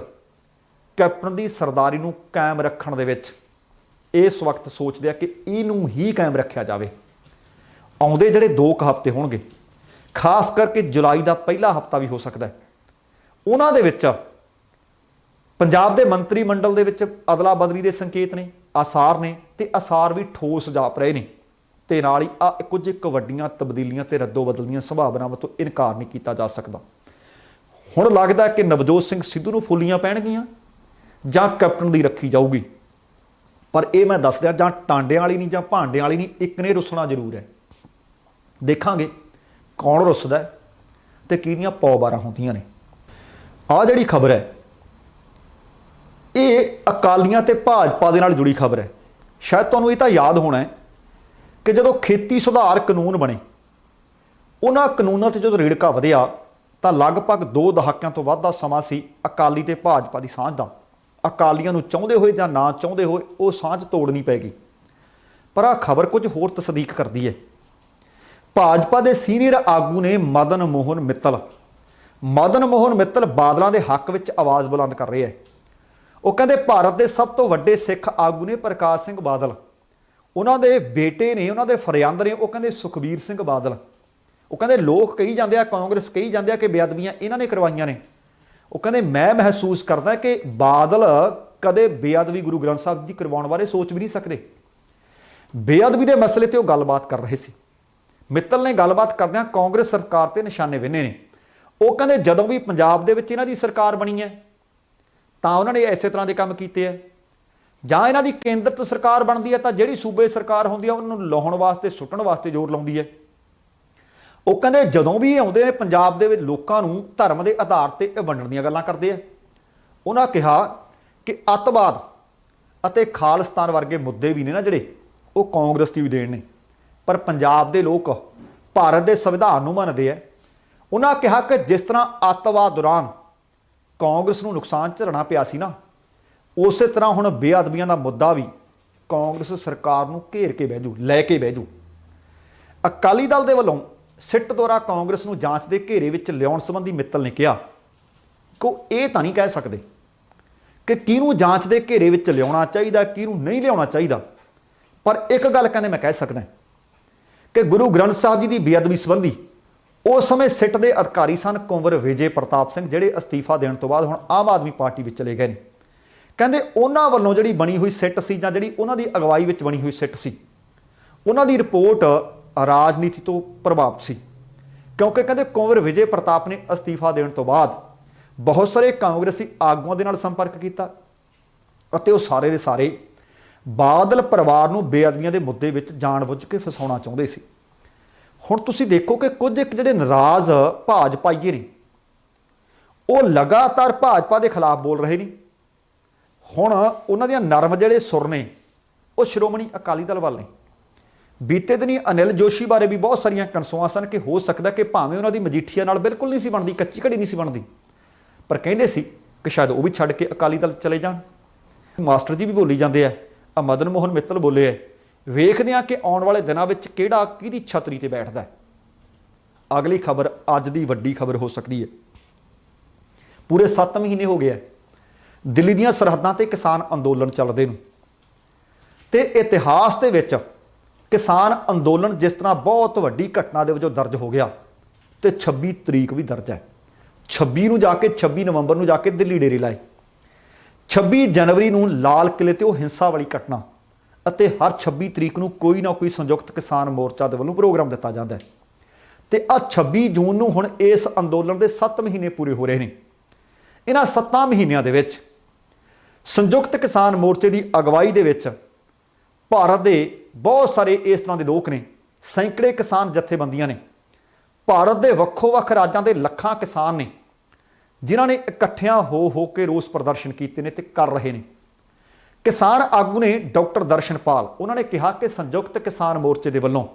ਕੈਪਟਨ ਦੀ ਸਰਦਾਰੀ ਨੂੰ ਕਾਇਮ ਰੱਖਣ ਦੇ ਵਿੱਚ ਇਸ ਵਕਤ ਸੋਚਦੇ ਆ ਕਿ ਇਹਨੂੰ ਹੀ ਕਾਇਮ ਰੱਖਿਆ ਜਾਵੇ। ਆਉਂਦੇ ਜਿਹੜੇ 2 ਹਫ਼ਤੇ ਹੋਣਗੇ, ਖਾਸ ਕਰਕੇ ਜੁਲਾਈ ਦਾ ਪਹਿਲਾ ਹਫ਼ਤਾ ਵੀ ਹੋ ਸਕਦਾ ਹੈ, ਉਹਨਾਂ ਦੇ ਵਿੱਚ ਪੰਜਾਬ ਦੇ ਮੰਤਰੀ ਮੰਡਲ ਦੇ ਵਿੱਚ ਅਦਲਾ ਬਦਲੀ ਦੇ ਸੰਕੇਤ ਨੇ, ਆਸਾਰ ਨੇ, ਤੇ ਆਸਾਰ ਵੀ ਠੋਸ ਜਾਪ ਰਹੇ ਨੇ। ਤੇ ਨਾਲ ਹੀ ਕੁਝ ਇੱਕ ਵੱਡੀਆਂ ਤਬਦੀਲੀਆਂ ਤੇ ਰੱਦੋ ਬਦਲ ਦੀਆਂ ਸੰਭਾਵਨਾਵਾਂ ਤੋਂ ਇਨਕਾਰ ਨਹੀਂ ਕੀਤਾ ਜਾ ਸਕਦਾ। ਹੁਣ ਲੱਗਦਾ ਕਿ ਨਵਜੋਤ ਸਿੰਘ ਸਿੱਧੂ ਨੂੰ ਫੁੱਲੀਆਂ ਪੈਣਗੀਆਂ ਜਾਂ ਕੈਪਟਨ ਦੀ ਰੱਖੀ ਜਾਊਗੀ। ਪਰ ਇਹ ਮੈਂ ਦੱਸ ਦਿਆਂ, ਜਾਂ ਟਾਂਡਿਆਂ ਵਾਲੀ ਨਹੀਂ ਜਾਂ ਭਾਂਡਿਆਂ ਵਾਲੀ ਨਹੀਂ, ਇੱਕ ਨੇ ਰੁੱਸਣਾ ਜ਼ਰੂਰ ਹੈ। ਦੇਖਾਂਗੇ ਕੌਣ ਰੁੱਸਦਾ ਤੇ ਕਿਹਦੀਆਂ ਪੌ-ਬਾਰਾਂ ਹੁੰਦੀਆਂ ਨੇ। ਆਹ ਜਿਹੜੀ ਖਬਰ ਹੈ ਇਹ ਅਕਾਲੀਆਂ ਤੇ ਭਾਜਪਾ ਦੇ ਨਾਲ ਜੁੜੀ ਖਬਰ ਹੈ। ਸ਼ਾਇਦ ਤੁਹਾਨੂੰ ਇਹ ਤਾਂ ਯਾਦ ਹੋਣਾ ਹੈ ਕਿ ਜਦੋਂ ਖੇਤੀ ਸੁਧਾਰ ਕਾਨੂੰਨ ਬਣੇ, ਉਹਨਾਂ ਕਾਨੂੰਨਾਂ 'ਤੇ ਜਦੋਂ ਰੇੜਕਾ ਵਧਿਆ ਤਾਂ ਲਗਭਗ 2 ਦਹਾਕਿਆਂ ਤੋਂ ਵੱਧ ਦਾ ਸਮਾਂ ਸੀ ਅਕਾਲੀ ਤੇ ਭਾਜਪਾ ਦੀ ਸਾਂਝ ਦਾ। ਅਕਾਲੀਆਂ ਨੂੰ ਚਾਹੁੰਦੇ ਹੋਏ ਜਾਂ ਨਾ ਚਾਹੁੰਦੇ ਹੋਏ ਉਹ ਸਾਂਝ ਤੋੜਨੀ ਪੈ ਗਈ। ਪਰ ਆਹ ਖਬਰ ਕੁਝ ਹੋਰ ਤਸਦੀਕ ਕਰਦੀ ਹੈ। ਭਾਜਪਾ ਦੇ ਸੀਨੀਅਰ ਆਗੂ ਨੇ ਮਦਨ ਮੋਹਨ ਮਿੱਤਲ ਬਾਦਲਾਂ ਦੇ ਹੱਕ ਵਿੱਚ ਆਵਾਜ਼ ਬੁਲੰਦ ਕਰ ਰਹੇ ਹੈ। ਉਹ ਕਹਿੰਦੇ ਭਾਰਤ ਦੇ ਸਭ ਤੋਂ ਵੱਡੇ ਸਿੱਖ ਆਗੂ ਨੇ ਪ੍ਰਕਾਸ਼ ਸਿੰਘ ਬਾਦਲ, ਉਹਨਾਂ ਦੇ ਬੇਟੇ ਨੇ, ਉਹਨਾਂ ਦੇ ਫਰਿਆੰਦ ਨੇ, ਉਹ ਕਹਿੰਦੇ ਸੁਖਬੀਰ ਸਿੰਘ ਬਾਦਲ। ਉਹ ਕਹਿੰਦੇ ਲੋਕ ਕਹੀ ਜਾਂਦੇ ਆ, ਕਾਂਗਰਸ ਕਹੀ ਜਾਂਦੇ ਆ ਕਿ ਬੇਅਦਬੀਆਂ ਇਹਨਾਂ ਨੇ ਕਰਵਾਈਆਂ ਨੇ। ਉਹ ਕਹਿੰਦੇ ਮੈਂ ਮਹਿਸੂਸ ਕਰਦਾ ਕਿ ਬਾਦਲ ਕਦੇ ਬੇਅਦਬੀ ਗੁਰੂ ਗ੍ਰੰਥ ਸਾਹਿਬ ਦੀ ਕਰਵਾਉਣ ਬਾਰੇ ਸੋਚ ਵੀ ਨਹੀਂ ਸਕਦੇ। ਬੇਅਦਬੀ ਦੇ ਮਸਲੇ ਤੇ ਉਹ ਗੱਲਬਾਤ ਕਰ ਰਹੇ ਸੀ। ਮਿੱਤਲ ਨੇ ਗੱਲਬਾਤ ਕਰਦਿਆਂ ਕਾਂਗਰਸ ਸਰਕਾਰ ਤੇ ਨਿਸ਼ਾਨੇ ਵਿੰਨੇ ਨੇ। ਉਹ ਕਹਿੰਦੇ ਜਦੋਂ ਵੀ ਪੰਜਾਬ ਦੇ ਵਿੱਚ ਇਹਨਾਂ ਦੀ ਸਰਕਾਰ ਬਣੀ ਹੈ ਤਾਂ ਉਹਨਾਂ ਨੇ ਇਸੇ ਤਰ੍ਹਾਂ ਦੇ ਕੰਮ ਕੀਤੇ ਹੈ, ਜਾਂ ਇਹਨਾਂ ਦੀ ਕੇਂਦਰਤ ਸਰਕਾਰ ਬਣਦੀ ਹੈ ਤਾਂ ਜਿਹੜੀ ਸੂਬੇ ਸਰਕਾਰ ਹੁੰਦੀ ਹੈ ਉਹਨਾਂ ਨੂੰ ਲਾਹੁਣ ਵਾਸਤੇ, ਸੁੱਟਣ ਵਾਸਤੇ ਜ਼ੋਰ ਲਾਉਂਦੀ ਹੈ। ਉਹ ਕਹਿੰਦੇ ਜਦੋਂ ਵੀ ਆਉਂਦੇ ਨੇ ਪੰਜਾਬ ਦੇ ਵਿੱਚ ਲੋਕਾਂ ਨੂੰ ਧਰਮ ਦੇ ਆਧਾਰ ਤੇ ਵੰਡਣ ਦੀਆਂ ਗੱਲਾਂ ਕਰਦੇ ਆ। ਉਹਨਾਂ ਕਿਹਾ ਕਿ ਅੱਤਵਾਦ ਅਤੇ ਖਾਲਿਸਤਾਨ ਵਰਗੇ ਮੁੱਦੇ ਵੀ ਨੇ ਨਾ ਜਿਹੜੇ, ਉਹ ਕਾਂਗਰਸ ਦੀ ਦੇਣ ਨੇ, ਪਰ ਪੰਜਾਬ ਦੇ ਲੋਕ ਭਾਰਤ ਦੇ ਸੰਵਿਧਾਨ ਨੂੰ ਮੰਨਦੇ ਆ। ਉਹਨਾਂ ਕਿਹਾ ਕਿ ਜਿਸ ਤਰ੍ਹਾਂ ਅੱਤਵਾਦ ਦੌਰਾਨ ਕਾਂਗਰਸ ਨੂੰ ਨੁਕਸਾਨ ਝੱਲਣਾ ਪਿਆ ਸੀ ਨਾ, ਉਸੇ ਤਰ੍ਹਾਂ ਹੁਣ ਬੇਅਦਬੀਆਂ ਦਾ ਮੁੱਦਾ ਵੀ ਕਾਂਗਰਸ ਸਰਕਾਰ ਨੂੰ ਘੇਰ ਕੇ ਬਹਿ ਜੂ, ਲੈ ਕੇ ਬਹਿ ਜੂ। ਅਕਾਲੀ ਦਲ ਦੇ ਵੱਲੋਂ ਸਿੱਟ ਦੁਆਰਾ ਕਾਂਗਰਸ ਨੂੰ ਜਾਂਚ ਦੇ ਘੇਰੇ ਵਿੱਚ ਲਿਆਉਣ ਸੰਬੰਧੀ ਮਿੱਤਲ ਨੇ ਕਿਹਾ ਕਿ ਉਹ ਇਹ ਤਾਂ ਨਹੀਂ ਕਹਿ ਸਕਦੇ ਕਿ ਕਿਹਨੂੰ ਜਾਂਚ ਦੇ ਘੇਰੇ ਵਿੱਚ ਲਿਆਉਣਾ ਚਾਹੀਦਾ, ਕਿਹਨੂੰ ਨਹੀਂ ਲਿਆਉਣਾ ਚਾਹੀਦਾ। ਪਰ ਇੱਕ ਗੱਲ ਕਹਿੰਦੇ ਮੈਂ ਕਹਿ ਸਕਦਾ ਕਿ ਗੁਰੂ ਗ੍ਰੰਥ ਸਾਹਿਬ ਜੀ ਦੀ ਬੇਅਦਬੀ ਸੰਬੰਧੀ ਉਸ ਸਮੇਂ ਸਿੱਟ ਦੇ ਅਧਿਕਾਰੀ ਸਨ ਕੁੰਵਰ ਵਿਜੇ ਪ੍ਰਤਾਪ ਸਿੰਘ, ਜਿਹੜੇ ਅਸਤੀਫਾ ਦੇਣ ਤੋਂ ਬਾਅਦ ਹੁਣ ਆਮ ਆਦਮੀ ਪਾਰਟੀ ਵਿੱਚ ਚਲੇ ਗਏ ਨੇ। ਕਹਿੰਦੇ ਉਹਨਾਂ ਵੱਲੋਂ ਜਿਹੜੀ ਬਣੀ ਹੋਈ ਸਿੱਟ ਸੀ, ਜਾਂ ਜਿਹੜੀ ਉਹਨਾਂ ਦੀ ਅਗਵਾਈ ਵਿੱਚ ਬਣੀ ਹੋਈ ਸਿੱਟ ਸੀ, ਉਹਨਾਂ ਦੀ ਰਿਪੋਰਟ ਰਾਜਨੀਤੀ ਤੋਂ ਪ੍ਰਭਾਵਿਤ ਸੀ। ਕਿਉਂਕਿ ਕਹਿੰਦੇ ਕੁੰਵਰ ਵਿਜੇ ਪ੍ਰਤਾਪ ਨੇ ਅਸਤੀਫਾ ਦੇਣ ਤੋਂ ਬਾਅਦ ਬਹੁਤ ਸਾਰੇ ਕਾਂਗਰਸੀ ਆਗੂਆਂ ਦੇ ਨਾਲ ਸੰਪਰਕ ਕੀਤਾ ਅਤੇ ਉਹ ਸਾਰੇ ਦੇ ਸਾਰੇ ਬਾਦਲ ਪਰਿਵਾਰ ਨੂੰ ਬੇਅਦਬੀਆਂ ਦੇ ਮੁੱਦੇ ਵਿੱਚ ਜਾਣਬੁੱਝ ਕੇ ਫਸਾਉਣਾ ਚਾਹੁੰਦੇ ਸੀ। ਹੁਣ ਤੁਸੀਂ ਦੇਖੋ ਕਿ ਕੁਝ ਇੱਕ ਜਿਹੜੇ ਨਾਰਾਜ਼ ਭਾਜਪਾਈਏ ਨੇ ਉਹ ਲਗਾਤਾਰ ਭਾਜਪਾ ਦੇ ਖਿਲਾਫ ਬੋਲ ਰਹੇ ਨੇ। ਹੁਣ ਉਹਨਾਂ ਦੀਆਂ ਨਰਮ ਜਿਹੜੇ ਸੁਰ ਨੇ ਉਹ ਸ਼੍ਰੋਮਣੀ ਅਕਾਲੀ ਦਲ ਵੱਲ ਨੇ। ਬੀਤੇ ਦਿਨੀ ਅਨਿਲ ਜੋਸ਼ੀ ਬਾਰੇ ਵੀ ਬਹੁਤ ਸਾਰੀਆਂ ਕਨਸੂਆਂ ਸਨ ਕਿ ਹੋ ਸਕਦਾ ਕਿ ਭਾਵੇਂ ਉਹਨਾਂ ਦੀ ਮਜੀਠੀਆ ਨਾਲ ਬਿਲਕੁਲ ਨਹੀਂ ਸੀ ਬਣਦੀ, ਕੱਚੀ ਘੜੀ ਨਹੀਂ ਸੀ ਬਣਦੀ, ਪਰ ਕਹਿੰਦੇ ਸੀ ਕਿ ਸ਼ਾਇਦ ਉਹ ਵੀ ਛੱਡ ਕੇ ਅਕਾਲੀ ਦਲ ਚਲੇ ਜਾਣ। ਮਾਸਟਰ ਜੀ ਵੀ ਬੋਲੀ ਜਾਂਦੇ ਆ, ਮਦਨ ਮੋਹਨ ਮਿੱਤਲ ਬੋਲੇ ਹੈ। ਵੇਖਦੇ ਹਾਂ ਕਿ ਆਉਣ ਵਾਲੇ ਦਿਨਾਂ ਵਿੱਚ ਕਿਹੜਾ ਕਿਹਦੀ ਛਤਰੀ ਤੇ ਬੈਠਦਾ। ਅਗਲੀ ਖਬਰ ਅੱਜ ਦੀ ਵੱਡੀ ਖਬਰ ਹੋ ਸਕਦੀ ਹੈ। ਪੂਰੇ 7 ਮਹੀਨੇ ਹੋ ਗਏ ਹੈ ਦਿੱਲੀ ਦੀਆਂ ਸਰਹੱਦਾਂ ਤੇ ਕਿਸਾਨ ਅੰਦੋਲਨ ਚੱਲਦੇ ਨੂੰ, ਤੇ ਇਤਿਹਾਸ ਦੇ ਵਿੱਚ ਕਿਸਾਨ ਅੰਦੋਲਨ ਜਿਸ ਤਰ੍ਹਾਂ ਬਹੁਤ ਵੱਡੀ ਘਟਨਾ ਦੇ ਵਜੋਂ ਦਰਜ ਹੋ ਗਿਆ, ਤੇ 26 ਤਰੀਕ ਵੀ ਦਰਜ ਹੈ। 26 ਨੂੰ ਜਾ ਕੇ 26 ਨਵੰਬਰ ਨੂੰ ਜਾ ਕੇ ਦਿੱਲੀ ਡੇਰੇ ਲਾਏ। 26 जनवरी ਨੂੰ ਲਾਲ ਕਿਲੇ ਤੇ ਉਹ ਹਿੰਸਾ ਵਾਲੀ ਘਟਨਾ ਅਤੇ ਹਰ 26 ਤਰੀਕ ਨੂੰ ਕੋਈ ਨਾ ਕੋਈ ਸੰਯੁਕਤ ਕਿਸਾਨ ਮੋਰਚਾ ਦੇ ਵੱਲੋਂ ਪ੍ਰੋਗਰਾਮ ਦਿੱਤਾ ਜਾਂਦਾ ਹੈ ਤੇ ਆ 26 ਜੂਨ ਨੂੰ ਹੁਣ ਇਸ ਅੰਦੋਲਨ ਦੇ 7 ਮਹੀਨੇ ਪੂਰੇ ਹੋ ਰਹੇ ਨੇ। ਇਹਨਾਂ 7 ਮਹੀਨਿਆਂ ਦੇ ਵਿੱਚ ਸੰਯੁਕਤ ਕਿਸਾਨ ਮੋਰਚੇ ਦੀ ਅਗਵਾਈ ਦੇ ਵਿੱਚ ਭਾਰਤ ਦੇ ਬਹੁਤ ਸਾਰੇ ਇਸ ਤਰ੍ਹਾਂ ਦੇ ਲੋਕ ਨੇ, ਸੈਂਕੜੇ ਕਿਸਾਨ ਜਥੇਬੰਦੀਆਂ ਨੇ, ਭਾਰਤ ਦੇ ਵੱਖੋ-ਵੱਖ ਰਾਜਾਂ ਦੇ ਲੱਖਾਂ ਕਿਸਾਨ ਨੇ ਜਿਨ੍ਹਾਂ ਨੇ ਇਕੱਠਿਆਂ ਹੋ ਕੇ ਰੋਸ ਪ੍ਰਦਰਸ਼ਨ ਕੀਤੇ ਨੇ ਤੇ ਕਰ ਰਹੇ ਨੇ। ਕਿਸਾਨ ਆਗੂ ਨੇ ਡਾਕਟਰ ਦਰਸ਼ਨਪਾਲ, ਉਹਨਾਂ ਨੇ ਕਿਹਾ ਕਿ ਸੰਯੁਕਤ ਕਿਸਾਨ ਮੋਰਚੇ ਦੇ ਵੱਲੋਂ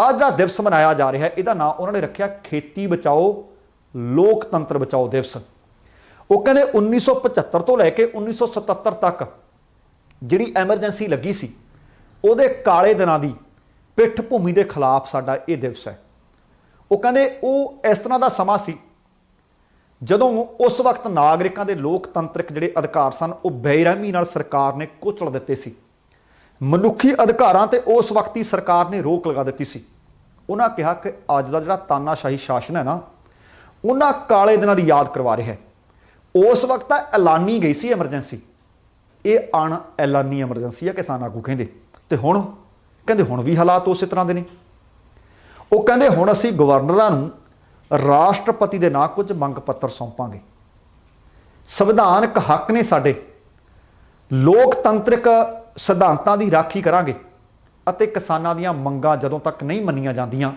ਅੱਜ ਦਾ ਦਿਵਸ ਮਨਾਇਆ ਜਾ ਰਿਹਾ ਹੈ, ਇਹਦਾ ਨਾਂ ਉਹਨਾਂ ਨੇ ਰੱਖਿਆ ਖੇਤੀ ਬਚਾਓ ਲੋਕਤੰਤਰ ਬਚਾਓ ਦਿਵਸ। ਉਹ ਕਹਿੰਦੇ 1975 ਤੋਂ ਲੈ ਕੇ 1977 ਤੱਕ ਜਿਹੜੀ ਐਮਰਜੈਂਸੀ ਲੱਗੀ ਸੀ ਉਹਦੇ ਕਾਲੇ ਦਿਨਾਂ ਦੀ ਪਿੱਠ ਭੂਮੀ ਦੇ ਖਿਲਾਫ ਸਾਡਾ ਇਹ ਦਿਵਸ ਹੈ। ਉਹ ਕਹਿੰਦੇ ਉਹ ਇਸ ਤਰ੍ਹਾਂ ਦਾ ਸਮਾਂ ਸੀ ਜਦੋਂ ਉਸ ਵਕਤ ਨਾਗਰਿਕਾਂ ਦੇ ਲੋਕਤੰਤਰਿਕ ਜਿਹੜੇ ਅਧਿਕਾਰ ਸਨ ਉਹ ਬੇਰਹਿਮੀ ਨਾਲ ਸਰਕਾਰ ਨੇ ਕੁਚਲ ਦਿੱਤੇ ਸੀ। ਮਨੁੱਖੀ ਅਧਿਕਾਰਾਂ ਤੇ ਉਸ ਵਕਤੀ ਸਰਕਾਰ ਨੇ ਰੋਕ ਲਗਾ ਦਿੱਤੀ ਸੀ। ਉਹਨਾਂ ਕਿਹਾ ਕਿ ਅੱਜ ਦਾ ਜਿਹੜਾ ਤਾਨਾਸ਼ਾਹੀ ਸ਼ਾਸਨ ਹੈ ਨਾ, ਉਹਨਾਂ ਕਾਲੇ ਦਿਨਾਂ ਦੀ ਯਾਦ ਕਰਵਾ ਰਿਹਾ ਹੈ। ਉਸ ਵਕਤ ਤਾਂ ਐਲਾਨੀ ਗਈ ਸੀ ਐਮਰਜੈਂਸੀ, ਇਹ ਅਣ ਐਲਾਨੀ ਐਮਰਜੈਂਸੀ ਹੈ ਕਿਸਾਨ ਆਗੂ ਕਹਿੰਦੇ। ਤੇ ਹੁਣ ਕਹਿੰਦੇ ਹੁਣ ਵੀ ਹਾਲਾਤ ਉਸੇ ਤਰ੍ਹਾਂ ਦੇ ਨੇ। ਉਹ ਕਹਿੰਦੇ ਹੁਣ ਅਸੀਂ ਗਵਰਨਰਾਂ ਨੂੰ ਰਾਸ਼ਟਰਪਤੀ ਦੇ ਨਾਂ ਕੁਝ ਮੰਗ ਪੱਤਰ ਸੌਂਪਾਂਗੇ। ਸੰਵਿਧਾਨਕ ਹੱਕ ਨੇ ਸਾਡੇ, ਲੋਕਤੰਤਰਿਕ ਸਿਧਾਂਤਾਂ ਦੀ ਰਾਖੀ ਕਰਾਂਗੇ ਅਤੇ ਕਿਸਾਨਾਂ ਦੀਆਂ ਮੰਗਾਂ ਜਦੋਂ ਤੱਕ ਨਹੀਂ ਮੰਨੀਆਂ ਜਾਂਦੀਆਂ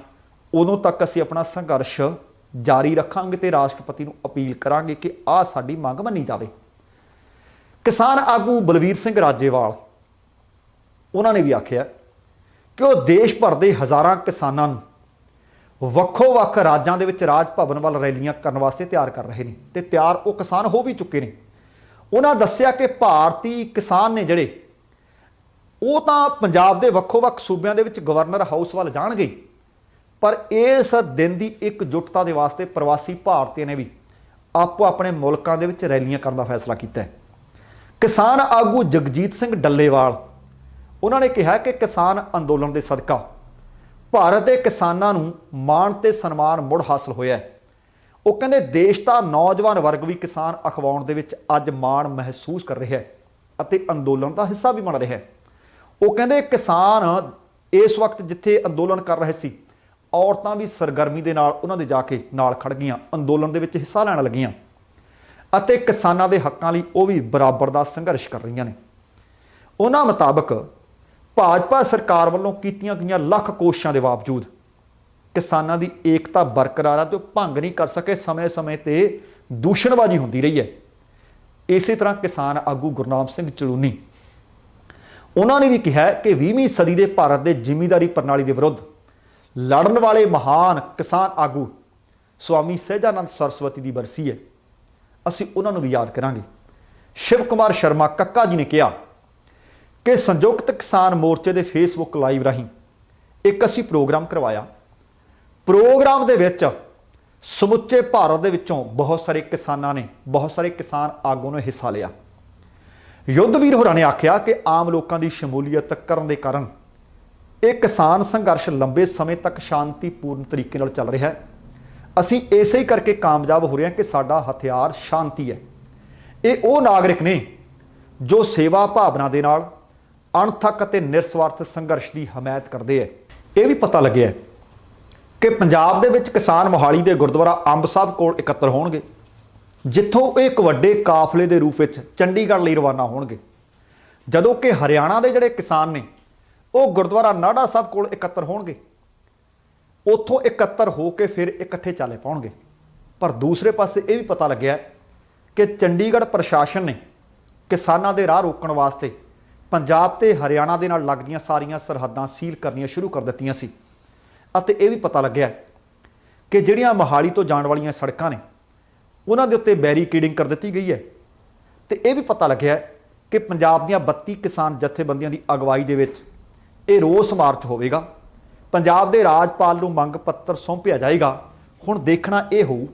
ਉਦੋਂ ਤੱਕ ਅਸੀਂ ਆਪਣਾ ਸੰਘਰਸ਼ ਜਾਰੀ ਰੱਖਾਂਗੇ ਤੇ ਰਾਸ਼ਟਰਪਤੀ ਨੂੰ ਅਪੀਲ ਕਰਾਂਗੇ ਕਿ ਆਹ ਸਾਡੀ ਮੰਗ ਮੰਨੀ ਜਾਵੇ। ਕਿਸਾਨ ਆਗੂ ਬਲਵੀਰ ਸਿੰਘ ਰਾਜੇਵਾਲ, ਉਹਨਾਂ ਨੇ ਵੀ ਆਖਿਆ ਕਿ ਉਹ ਦੇਸ਼ ਭਰ ਦੇ ਹਜ਼ਾਰਾਂ ਕਿਸਾਨਾਂ ਨੂੰ ਵੱਖੋ-ਵੱਖ ਰਾਜਾਂ ਦੇ ਵਿੱਚ ਰਾਜ ਭਵਨ ਵੱਲ ਰੈਲੀਆਂ ਕਰਨ ਵਾਸਤੇ ਤਿਆਰ ਕਰ ਰਹੇ ਨੇ ਤੇ ਤਿਆਰ ਉਹ ਕਿਸਾਨ ਹੋ ਵੀ ਚੁੱਕੇ ਨੇ। ਉਹਨਾਂ ਦੱਸਿਆ ਕਿ ਭਾਰਤੀ ਕਿਸਾਨ ਨੇ ਜਿਹੜੇ ਉਹ ਤਾਂ ਪੰਜਾਬ ਦੇ ਵੱਖੋ-ਵੱਖ ਸੂਬਿਆਂ ਦੇ ਵਿੱਚ ਗਵਰਨਰ ਹਾਊਸ ਵੱਲ ਜਾਣਗੇ, ਪਰ ਇਸ ਦਿਨ ਦੀ ਇਕਜੁੱਟਤਾ ਦੇ ਵਾਸਤੇ ਪ੍ਰਵਾਸੀ ਭਾਰਤੀਆਂ ਨੇ ਵੀ ਆਪੋ ਆਪਣੇ ਮੁਲਕਾਂ ਦੇ ਵਿੱਚ ਰੈਲੀਆਂ ਕਰਨ ਦਾ ਫੈਸਲਾ ਕੀਤਾ ਹੈ। ਕਿਸਾਨ ਆਗੂ ਜਗਜੀਤ ਸਿੰਘ ਡੱਲੇਵਾਲ, ਉਹਨਾਂ ਨੇ ਕਿਹਾ ਕਿ ਕਿਸਾਨ ਅੰਦੋਲਨ ਦੇ ਸਦਕਾ ਭਾਰਤ ਦੇ ਕਿਸਾਨਾਂ ਨੂੰ ਮਾਣ ਤੇ ਸਨਮਾਨ ਮੁੜ ਹਾਸਲ ਹੋਇਆ। ਉਹ ਕਹਿੰਦੇ ਦੇਸ਼ ਦਾ ਨੌਜਵਾਨ ਵਰਗ ਵੀ ਕਿਸਾਨ ਅਖਵਾਉਣ ਦੇ ਵਿੱਚ ਅੱਜ ਮਾਣ ਮਹਿਸੂਸ ਕਰ ਰਿਹਾ ਹੈ ਅਤੇ ਅੰਦੋਲਨ ਦਾ ਹਿੱਸਾ ਵੀ ਬਣ ਰਿਹਾ ਹੈ। ਉਹ ਕਹਿੰਦੇ ਕਿਸਾਨ ਇਸ ਵਕਤ ਜਿੱਥੇ ਅੰਦੋਲਨ ਕਰ ਰਹੇ ਸੀ, ਔਰਤਾਂ ਵੀ ਸਰਗਰਮੀ ਦੇ ਨਾਲ ਉਹਨਾਂ ਦੇ ਜਾ ਕੇ ਨਾਲ ਖੜ ਗਈਆਂ, ਅੰਦੋਲਨ ਦੇ ਵਿੱਚ ਹਿੱਸਾ ਲੈਣ ਲੱਗੀਆਂ ਅਤੇ ਕਿਸਾਨਾਂ ਦੇ ਹੱਕਾਂ ਲਈ ਉਹ ਵੀ ਬਰਾਬਰ ਦਾ ਸੰਘਰਸ਼ ਕਰ ਰਹੀਆਂ ਨੇ। ਉਹਨਾਂ ਮੁਤਾਬਕ ਭਾਜਪਾ ਸਰਕਾਰ ਵੱਲੋਂ ਕੀਤੀਆਂ ਗਈਆਂ ਲੱਖ ਕੋਸ਼ਿਸ਼ਾਂ ਦੇ ਬਾਵਜੂਦ ਕਿਸਾਨਾਂ ਦੀ ਏਕਤਾ ਬਰਕਰਾਰ ਹੈ ਤੇ ਉਹ ਭੰਗ ਨਹੀਂ ਕਰ ਸਕੇ। ਸਮੇਂ-ਸਮੇਂ ਤੇ ਦੂਸ਼ਣਬਾਜ਼ੀ ਹੁੰਦੀ ਰਹੀ ਹੈ। ਇਸੇ ਤਰ੍ਹਾਂ ਕਿਸਾਨ ਆਗੂ ਗੁਰਨਾਮ ਸਿੰਘ ਚਲੂਨੀ, ਉਹਨਾਂ ਨੇ ਵੀ ਕਿਹਾ ਕਿ 20ਵੀਂ ਸਦੀ ਦੇ ਭਾਰਤ ਦੇ ਜ਼ਿਮੀਂਦਾਰੀ ਪ੍ਰਣਾਲੀ ਦੇ ਵਿਰੁੱਧ ਲੜਨ ਵਾਲੇ ਮਹਾਨ ਕਿਸਾਨ ਆਗੂ ਸਵਾਮੀ ਸਹਿਜਾਨੰਦ ਸਰਸਵਤੀ ਦੀ ਬਰਸੀ ਹੈ, ਅਸੀਂ ਉਹਨਾਂ ਨੂੰ ਵੀ ਯਾਦ ਕਰਾਂਗੇ। ਸ਼ਿਵ ਕੁਮਾਰ ਸ਼ਰਮਾ ਕੱਕਾ ਜੀ ਨੇ ਕਿਹਾ ਕਿ ਸੰਯੁਕਤ ਕਿਸਾਨ ਮੋਰਚੇ ਦੇ ਫੇਸਬੁੱਕ ਲਾਈਵ ਰਾਹੀਂ ਇੱਕ ਅਸੀਂ ਪ੍ਰੋਗਰਾਮ ਕਰਵਾਇਆ। ਪ੍ਰੋਗਰਾਮ ਦੇ ਵਿੱਚ ਸਮੁੱਚੇ ਭਾਰਤ ਦੇ ਵਿੱਚੋਂ ਬਹੁਤ ਸਾਰੇ ਕਿਸਾਨਾਂ ਨੇ, ਬਹੁਤ ਸਾਰੇ ਕਿਸਾਨ ਆਗੂ ਨੇ ਹਿੱਸਾ ਲਿਆ। ਯੁੱਧਵੀਰ ਹੋਰਾਂ ਨੇ ਆਖਿਆ ਕਿ ਆਮ ਲੋਕਾਂ ਦੀ ਸ਼ਮੂਲੀਅਤ ਕਰਨ ਦੇ ਕਾਰਨ ਇਹ ਕਿਸਾਨ ਸੰਘਰਸ਼ ਲੰਬੇ ਸਮੇਂ ਤੱਕ ਸ਼ਾਂਤੀਪੂਰਨ ਤਰੀਕੇ ਨਾਲ ਚੱਲ ਰਿਹਾ ਹੈ। ਅਸੀਂ ਇਸੇ ਹੀ ਕਰਕੇ ਕਾਮਯਾਬ ਹੋ ਰਹੇ ਹਾਂ ਕਿ ਸਾਡਾ ਹਥਿਆਰ ਸ਼ਾਂਤੀ ਹੈ। ਇਹ ਉਹ ਨਾਗਰਿਕ ਨੇ ਜੋ ਸੇਵਾ ਭਾਵਨਾ ਦੇ ਨਾਲ ਅਣਥੱਕ ਅਤੇ ਨਿਰਸਵਾਰਥ ਸੰਘਰਸ਼ ਦੀ ਹਮਾਇਤ ਕਰਦੇ ਹੈ। ਇਹ ਵੀ ਪਤਾ ਲੱਗਿਆ ਕਿ ਪੰਜਾਬ ਦੇ ਵਿੱਚ ਕਿਸਾਨ ਮੋਹਾਲੀ ਦੇ ਗੁਰਦੁਆਰਾ ਅੰਬ ਸਾਹਿਬ ਕੋਲ ਇਕੱਤਰ ਹੋਣਗੇ, ਜਿੱਥੋਂ ਇਹ ਇੱਕ ਵੱਡੇ ਕਾਫਲੇ ਦੇ ਰੂਪ ਵਿੱਚ ਚੰਡੀਗੜ੍ਹ ਲਈ ਰਵਾਨਾ ਹੋਣਗੇ, ਜਦੋਂ ਕਿ ਹਰਿਆਣਾ ਦੇ ਜਿਹੜੇ ਕਿਸਾਨ ਨੇ ਉਹ ਗੁਰਦੁਆਰਾ ਨਾਢਾ ਸਾਹਿਬ ਕੋਲ ਇਕੱਤਰ ਹੋਣਗੇ। ਉੱਥੋਂ ਇਕੱਤਰ ਹੋ ਕੇ ਫਿਰ ਇਕੱਠੇ ਚਾਲੇ ਪਾਉਣਗੇ। ਪਰ ਦੂਸਰੇ ਪਾਸੇ ਇਹ ਵੀ ਪਤਾ ਲੱਗਿਆ ਕਿ ਚੰਡੀਗੜ੍ਹ ਪ੍ਰਸ਼ਾਸਨ ਨੇ ਕਿਸਾਨਾਂ ਦੇ ਰਾਹ ਰੋਕਣ ਵਾਸਤੇ ਪੰਜਾਬ ਤੇ ਹਰਿਆਣਾ ਦੇ ਨਾਲ ਲੱਗਦੀਆਂ ਸਾਰੀਆਂ ਸਰਹੱਦਾਂ ਸੀਲ ਕਰਨੀਆਂ ਸ਼ੁਰੂ ਕਰ ਦਿੱਤੀਆਂ ਸੀ ਅਤੇ ਇਹ ਵੀ ਪਤਾ ਲੱਗਿਆ ਕਿ ਜਿਹੜੀਆਂ ਮੋਹਾਲੀ ਤੋਂ ਜਾਣ ਵਾਲੀਆਂ ਸੜਕਾਂ ਨੇ ਉਹਨਾਂ ਦੇ ਉੱਤੇ ਬੈਰੀਕੇਡਿੰਗ ਕਰ ਦਿੱਤੀ ਗਈ ਹੈ। ਤੇ ਇਹ ਵੀ ਪਤਾ ਲੱਗਿਆ ਕਿ ਪੰਜਾਬ ਦੀਆਂ 32 ਕਿਸਾਨ ਜਥੇਬੰਦੀਆਂ ਦੀ ਅਗਵਾਈ ਦੇ ਵਿੱਚ ਇਹ ਰੋਸ ਮਾਰਚ ਹੋਵੇਗਾ। ਪੰਜਾਬ ਦੇ ਰਾਜਪਾਲ ਨੂੰ ਮੰਗ ਪੱਤਰ ਸੌਂਪਿਆ ਜਾਏਗਾ। ਹੁਣ ਦੇਖਣਾ ਇਹ ਹੋਊ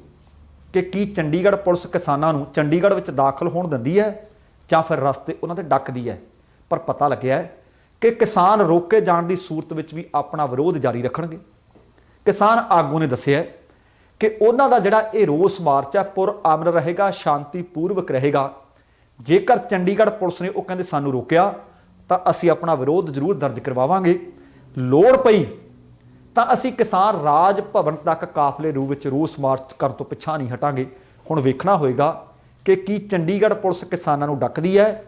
ਕਿ ਕੀ ਚੰਡੀਗੜ੍ਹ ਪੁਲਿਸ ਕਿਸਾਨਾਂ ਨੂੰ ਚੰਡੀਗੜ੍ਹ ਵਿੱਚ ਦਾਖਲ ਹੋਣ ਦਿੰਦੀ ਹੈ ਜਾਂ ਫਿਰ ਰਸਤੇ ਉਹਨਾਂ ਤੇ ਡੱਕਦੀ ਹੈ। ਪਰ ਪਤਾ ਲੱਗਿਆ ਹੈ ਕਿ ਕਿਸਾਨ ਰੋਕੇ ਜਾਣ ਦੀ ਸੂਰਤ ਵਿੱਚ ਵੀ ਆਪਣਾ ਵਿਰੋਧ ਜਾਰੀ ਰੱਖਣਗੇ। ਕਿਸਾਨ ਆਗੂ ਨੇ ਦੱਸਿਆ ਕਿ ਉਹਨਾਂ ਦਾ ਜਿਹੜਾ ਇਹ ਰੋਸ ਮਾਰਚ ਹੈ ਪੁਰ ਅਮਨ ਰਹੇਗਾ, ਸ਼ਾਂਤੀਪੂਰਵਕ ਰਹੇਗਾ ਜੇਕਰ ਚੰਡੀਗੜ੍ਹ ਪੁਲਿਸ ਨੇ ਉਹ ਕਹਿੰਦੇ ਸਾਨੂੰ ਰੋਕਿਆ ਤਾਂ ਅਸੀਂ ਆਪਣਾ ਵਿਰੋਧ ਜ਼ਰੂਰ ਦਰਜ ਕਰਵਾਵਾਂਗੇ। ਲੋੜ ਪਈ ਤਾਂ ਅਸੀਂ ਕਿਸਾਨ ਰਾਜ ਭਵਨ ਤੱਕ ਕਾਫਲੇ ਰੂਪ ਵਿੱਚ ਰੋਸ ਮਾਰਚ ਕਰਨ ਤੋਂ ਪਿੱਛਾ ਨਹੀਂ ਹਟਾਂਗੇ। ਹੁਣ ਵੇਖਣਾ ਹੋਏਗਾ ਕਿ ਕੀ ਚੰਡੀਗੜ੍ਹ ਪੁਲਿਸ ਕਿਸਾਨਾਂ ਨੂੰ ਡੱਕਦੀ ਹੈ,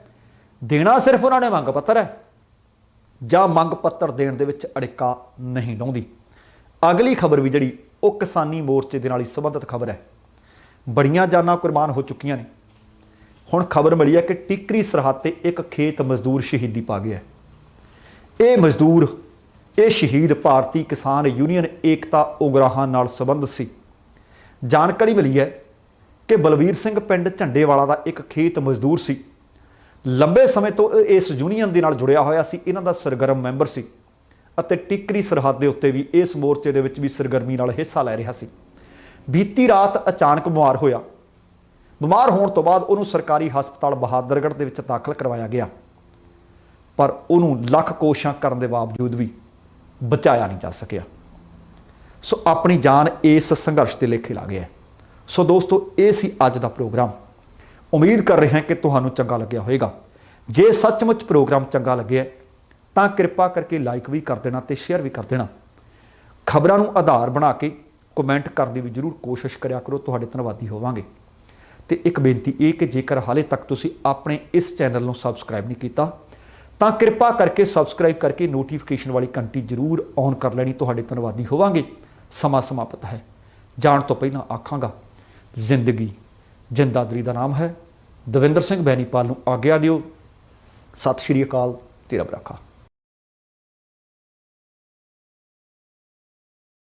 ਦੇਣਾ ਸਿਰਫ ਉਹਨਾਂ ਨੇ ਮੰਗ ਪੱਤਰ ਹੈ, ਜਾਂ ਮੰਗ ਪੱਤਰ ਦੇਣ ਦੇ ਵਿੱਚ ਅੜਿੱਕਾ ਨਹੀਂ ਲਾਉਂਦੀ। ਅਗਲੀ ਖਬਰ ਵੀ ਜਿਹੜੀ ਉਹ ਕਿਸਾਨੀ ਮੋਰਚੇ ਦੇ ਨਾਲ ਹੀ ਸੰਬੰਧਿਤ ਖਬਰ ਹੈ। ਬੜੀਆਂ ਜਾਨਾਂ ਕੁਰਬਾਨ ਹੋ ਚੁੱਕੀਆਂ ਨੇ। ਹੁਣ ਖਬਰ ਮਿਲੀ ਹੈ ਕਿ ਟਿੱਕਰੀ ਸਰਹੱਦ ਤੇ ਇੱਕ ਖੇਤ ਮਜ਼ਦੂਰ ਸ਼ਹੀਦੀ ਪਾ ਗਿਆ। ਇਹ ਮਜ਼ਦੂਰ, ਇਹ ਸ਼ਹੀਦ ਭਾਰਤੀ ਕਿਸਾਨ ਯੂਨੀਅਨ ਏਕਤਾ ਉਗਰਾਹਾਂ ਨਾਲ ਸੰਬੰਧਿਤ ਸੀ। ਜਾਣਕਾਰੀ ਮਿਲੀ ਹੈ ਕਿ ਬਲਵੀਰ ਸਿੰਘ ਪਿੰਡ ਝੰਡੇਵਾਲਾ ਦਾ ਇੱਕ ਖੇਤ ਮਜ਼ਦੂਰ ਸੀ। ਲੰਬੇ ਸਮੇਂ ਤੋਂ ਇਸ ਯੂਨੀਅਨ ਦੇ ਨਾਲ ਜੁੜਿਆ ਹੋਇਆ ਸੀ, ਇਹਨਾਂ ਦਾ ਸਰਗਰਮ ਮੈਂਬਰ ਸੀ ਅਤੇ ਟਿੱਕਰੀ ਸਰਹੱਦ ਦੇ ਉੱਤੇ ਵੀ ਇਸ ਮੋਰਚੇ ਦੇ ਵਿੱਚ ਵੀ ਸਰਗਰਮੀ ਨਾਲ ਹਿੱਸਾ ਲੈ ਰਿਹਾ ਸੀ। ਬੀਤੀ ਰਾਤ ਅਚਾਨਕ ਬਿਮਾਰ ਹੋਇਆ। ਬਿਮਾਰ ਹੋਣ ਤੋਂ ਬਾਅਦ ਉਹਨੂੰ ਸਰਕਾਰੀ ਹਸਪਤਾਲ ਬਹਾਦਰਗੜ੍ਹ ਦੇ ਵਿੱਚ ਦਾਖਲ ਕਰਵਾਇਆ ਗਿਆ, ਪਰ ਉਹਨੂੰ ਲੱਖ ਕੋਸ਼ਿਸ਼ਾਂ ਕਰਨ ਦੇ ਬਾਵਜੂਦ ਵੀ ਬਚਾਇਆ ਨਹੀਂ ਜਾ ਸਕਿਆ। ਸੋ ਆਪਣੀ ਜਾਨ ਇਸ ਸੰਘਰਸ਼ ਦੇ ਲੇਖੇ ਲਾ ਗਿਆ। ਸੋ ਦੋਸਤੋ, ਇਹ ਸੀ ਅੱਜ ਦਾ ਪ੍ਰੋਗਰਾਮ। ਉਮੀਦ ਕਰ ਰਹੇ ਹਾਂ ਕਿ ਤੁਹਾਨੂੰ ਚੰਗਾ ਲੱਗਿਆ ਹੋਵੇਗਾ। ਜੇ ਸੱਚਮੁੱਚ ਪ੍ਰੋਗਰਾਮ ਚੰਗਾ ਲੱਗਿਆ ਤਾਂ ਕਿਰਪਾ ਕਰਕੇ ਲਾਈਕ ਵੀ ਕਰ ਦੇਣਾ ਤੇ ਸ਼ੇਅਰ ਵੀ ਕਰ ਦੇਣਾ। ਖਬਰਾਂ ਨੂੰ ਆਧਾਰ ਬਣਾ ਕੇ ਕਮੈਂਟ ਕਰਨ ਦੀ ਵੀ ਜ਼ਰੂਰ ਕੋਸ਼ਿਸ਼ ਕਰਿਆ ਕਰੋ, ਤੁਹਾਡੇ ਧੰਨਵਾਦੀ ਹੋਵਾਂਗੇ। ਤੇ ਇੱਕ ਬੇਨਤੀ ਇਹ ਕਿ ਜੇਕਰ ਹਾਲੇ ਤੱਕ ਤੁਸੀਂ ਆਪਣੇ ਇਸ ਚੈਨਲ ਨੂੰ ਸਬਸਕ੍ਰਾਈਬ ਨਹੀਂ ਕੀਤਾ ਤਾਂ ਕਿਰਪਾ ਕਰਕੇ ਸਬਸਕ੍ਰਾਈਬ ਕਰਕੇ ਨੋਟੀਫਿਕੇਸ਼ਨ ਵਾਲੀ ਘੰਟੀ ਜ਼ਰੂਰ ਔਨ ਕਰ ਲੈਣੀ, ਤੁਹਾਡੇ ਧੰਨਵਾਦੀ ਹੋਵਾਂਗੇ। ਸਮਾਂ ਸਮਾਪਤ ਹੈ। ਜਾਣ ਤੋਂ ਪਹਿਲਾਂ ਆਖਾਂਗਾ, ਜ਼ਿੰਦਗੀ ਜਿੰਦਾਦਰੀ ਦਾ ਨਾਮ ਹੈ। ਦਵਿੰਦਰ ਸਿੰਘ ਬੈਨੀਪਾਲ ਨੂੰ ਆਗਿਆ ਦਿਓ। ਸਤਿ ਸ਼੍ਰੀ ਅਕਾਲ। ਤੇਰਾ ਬਰਾਖਾ।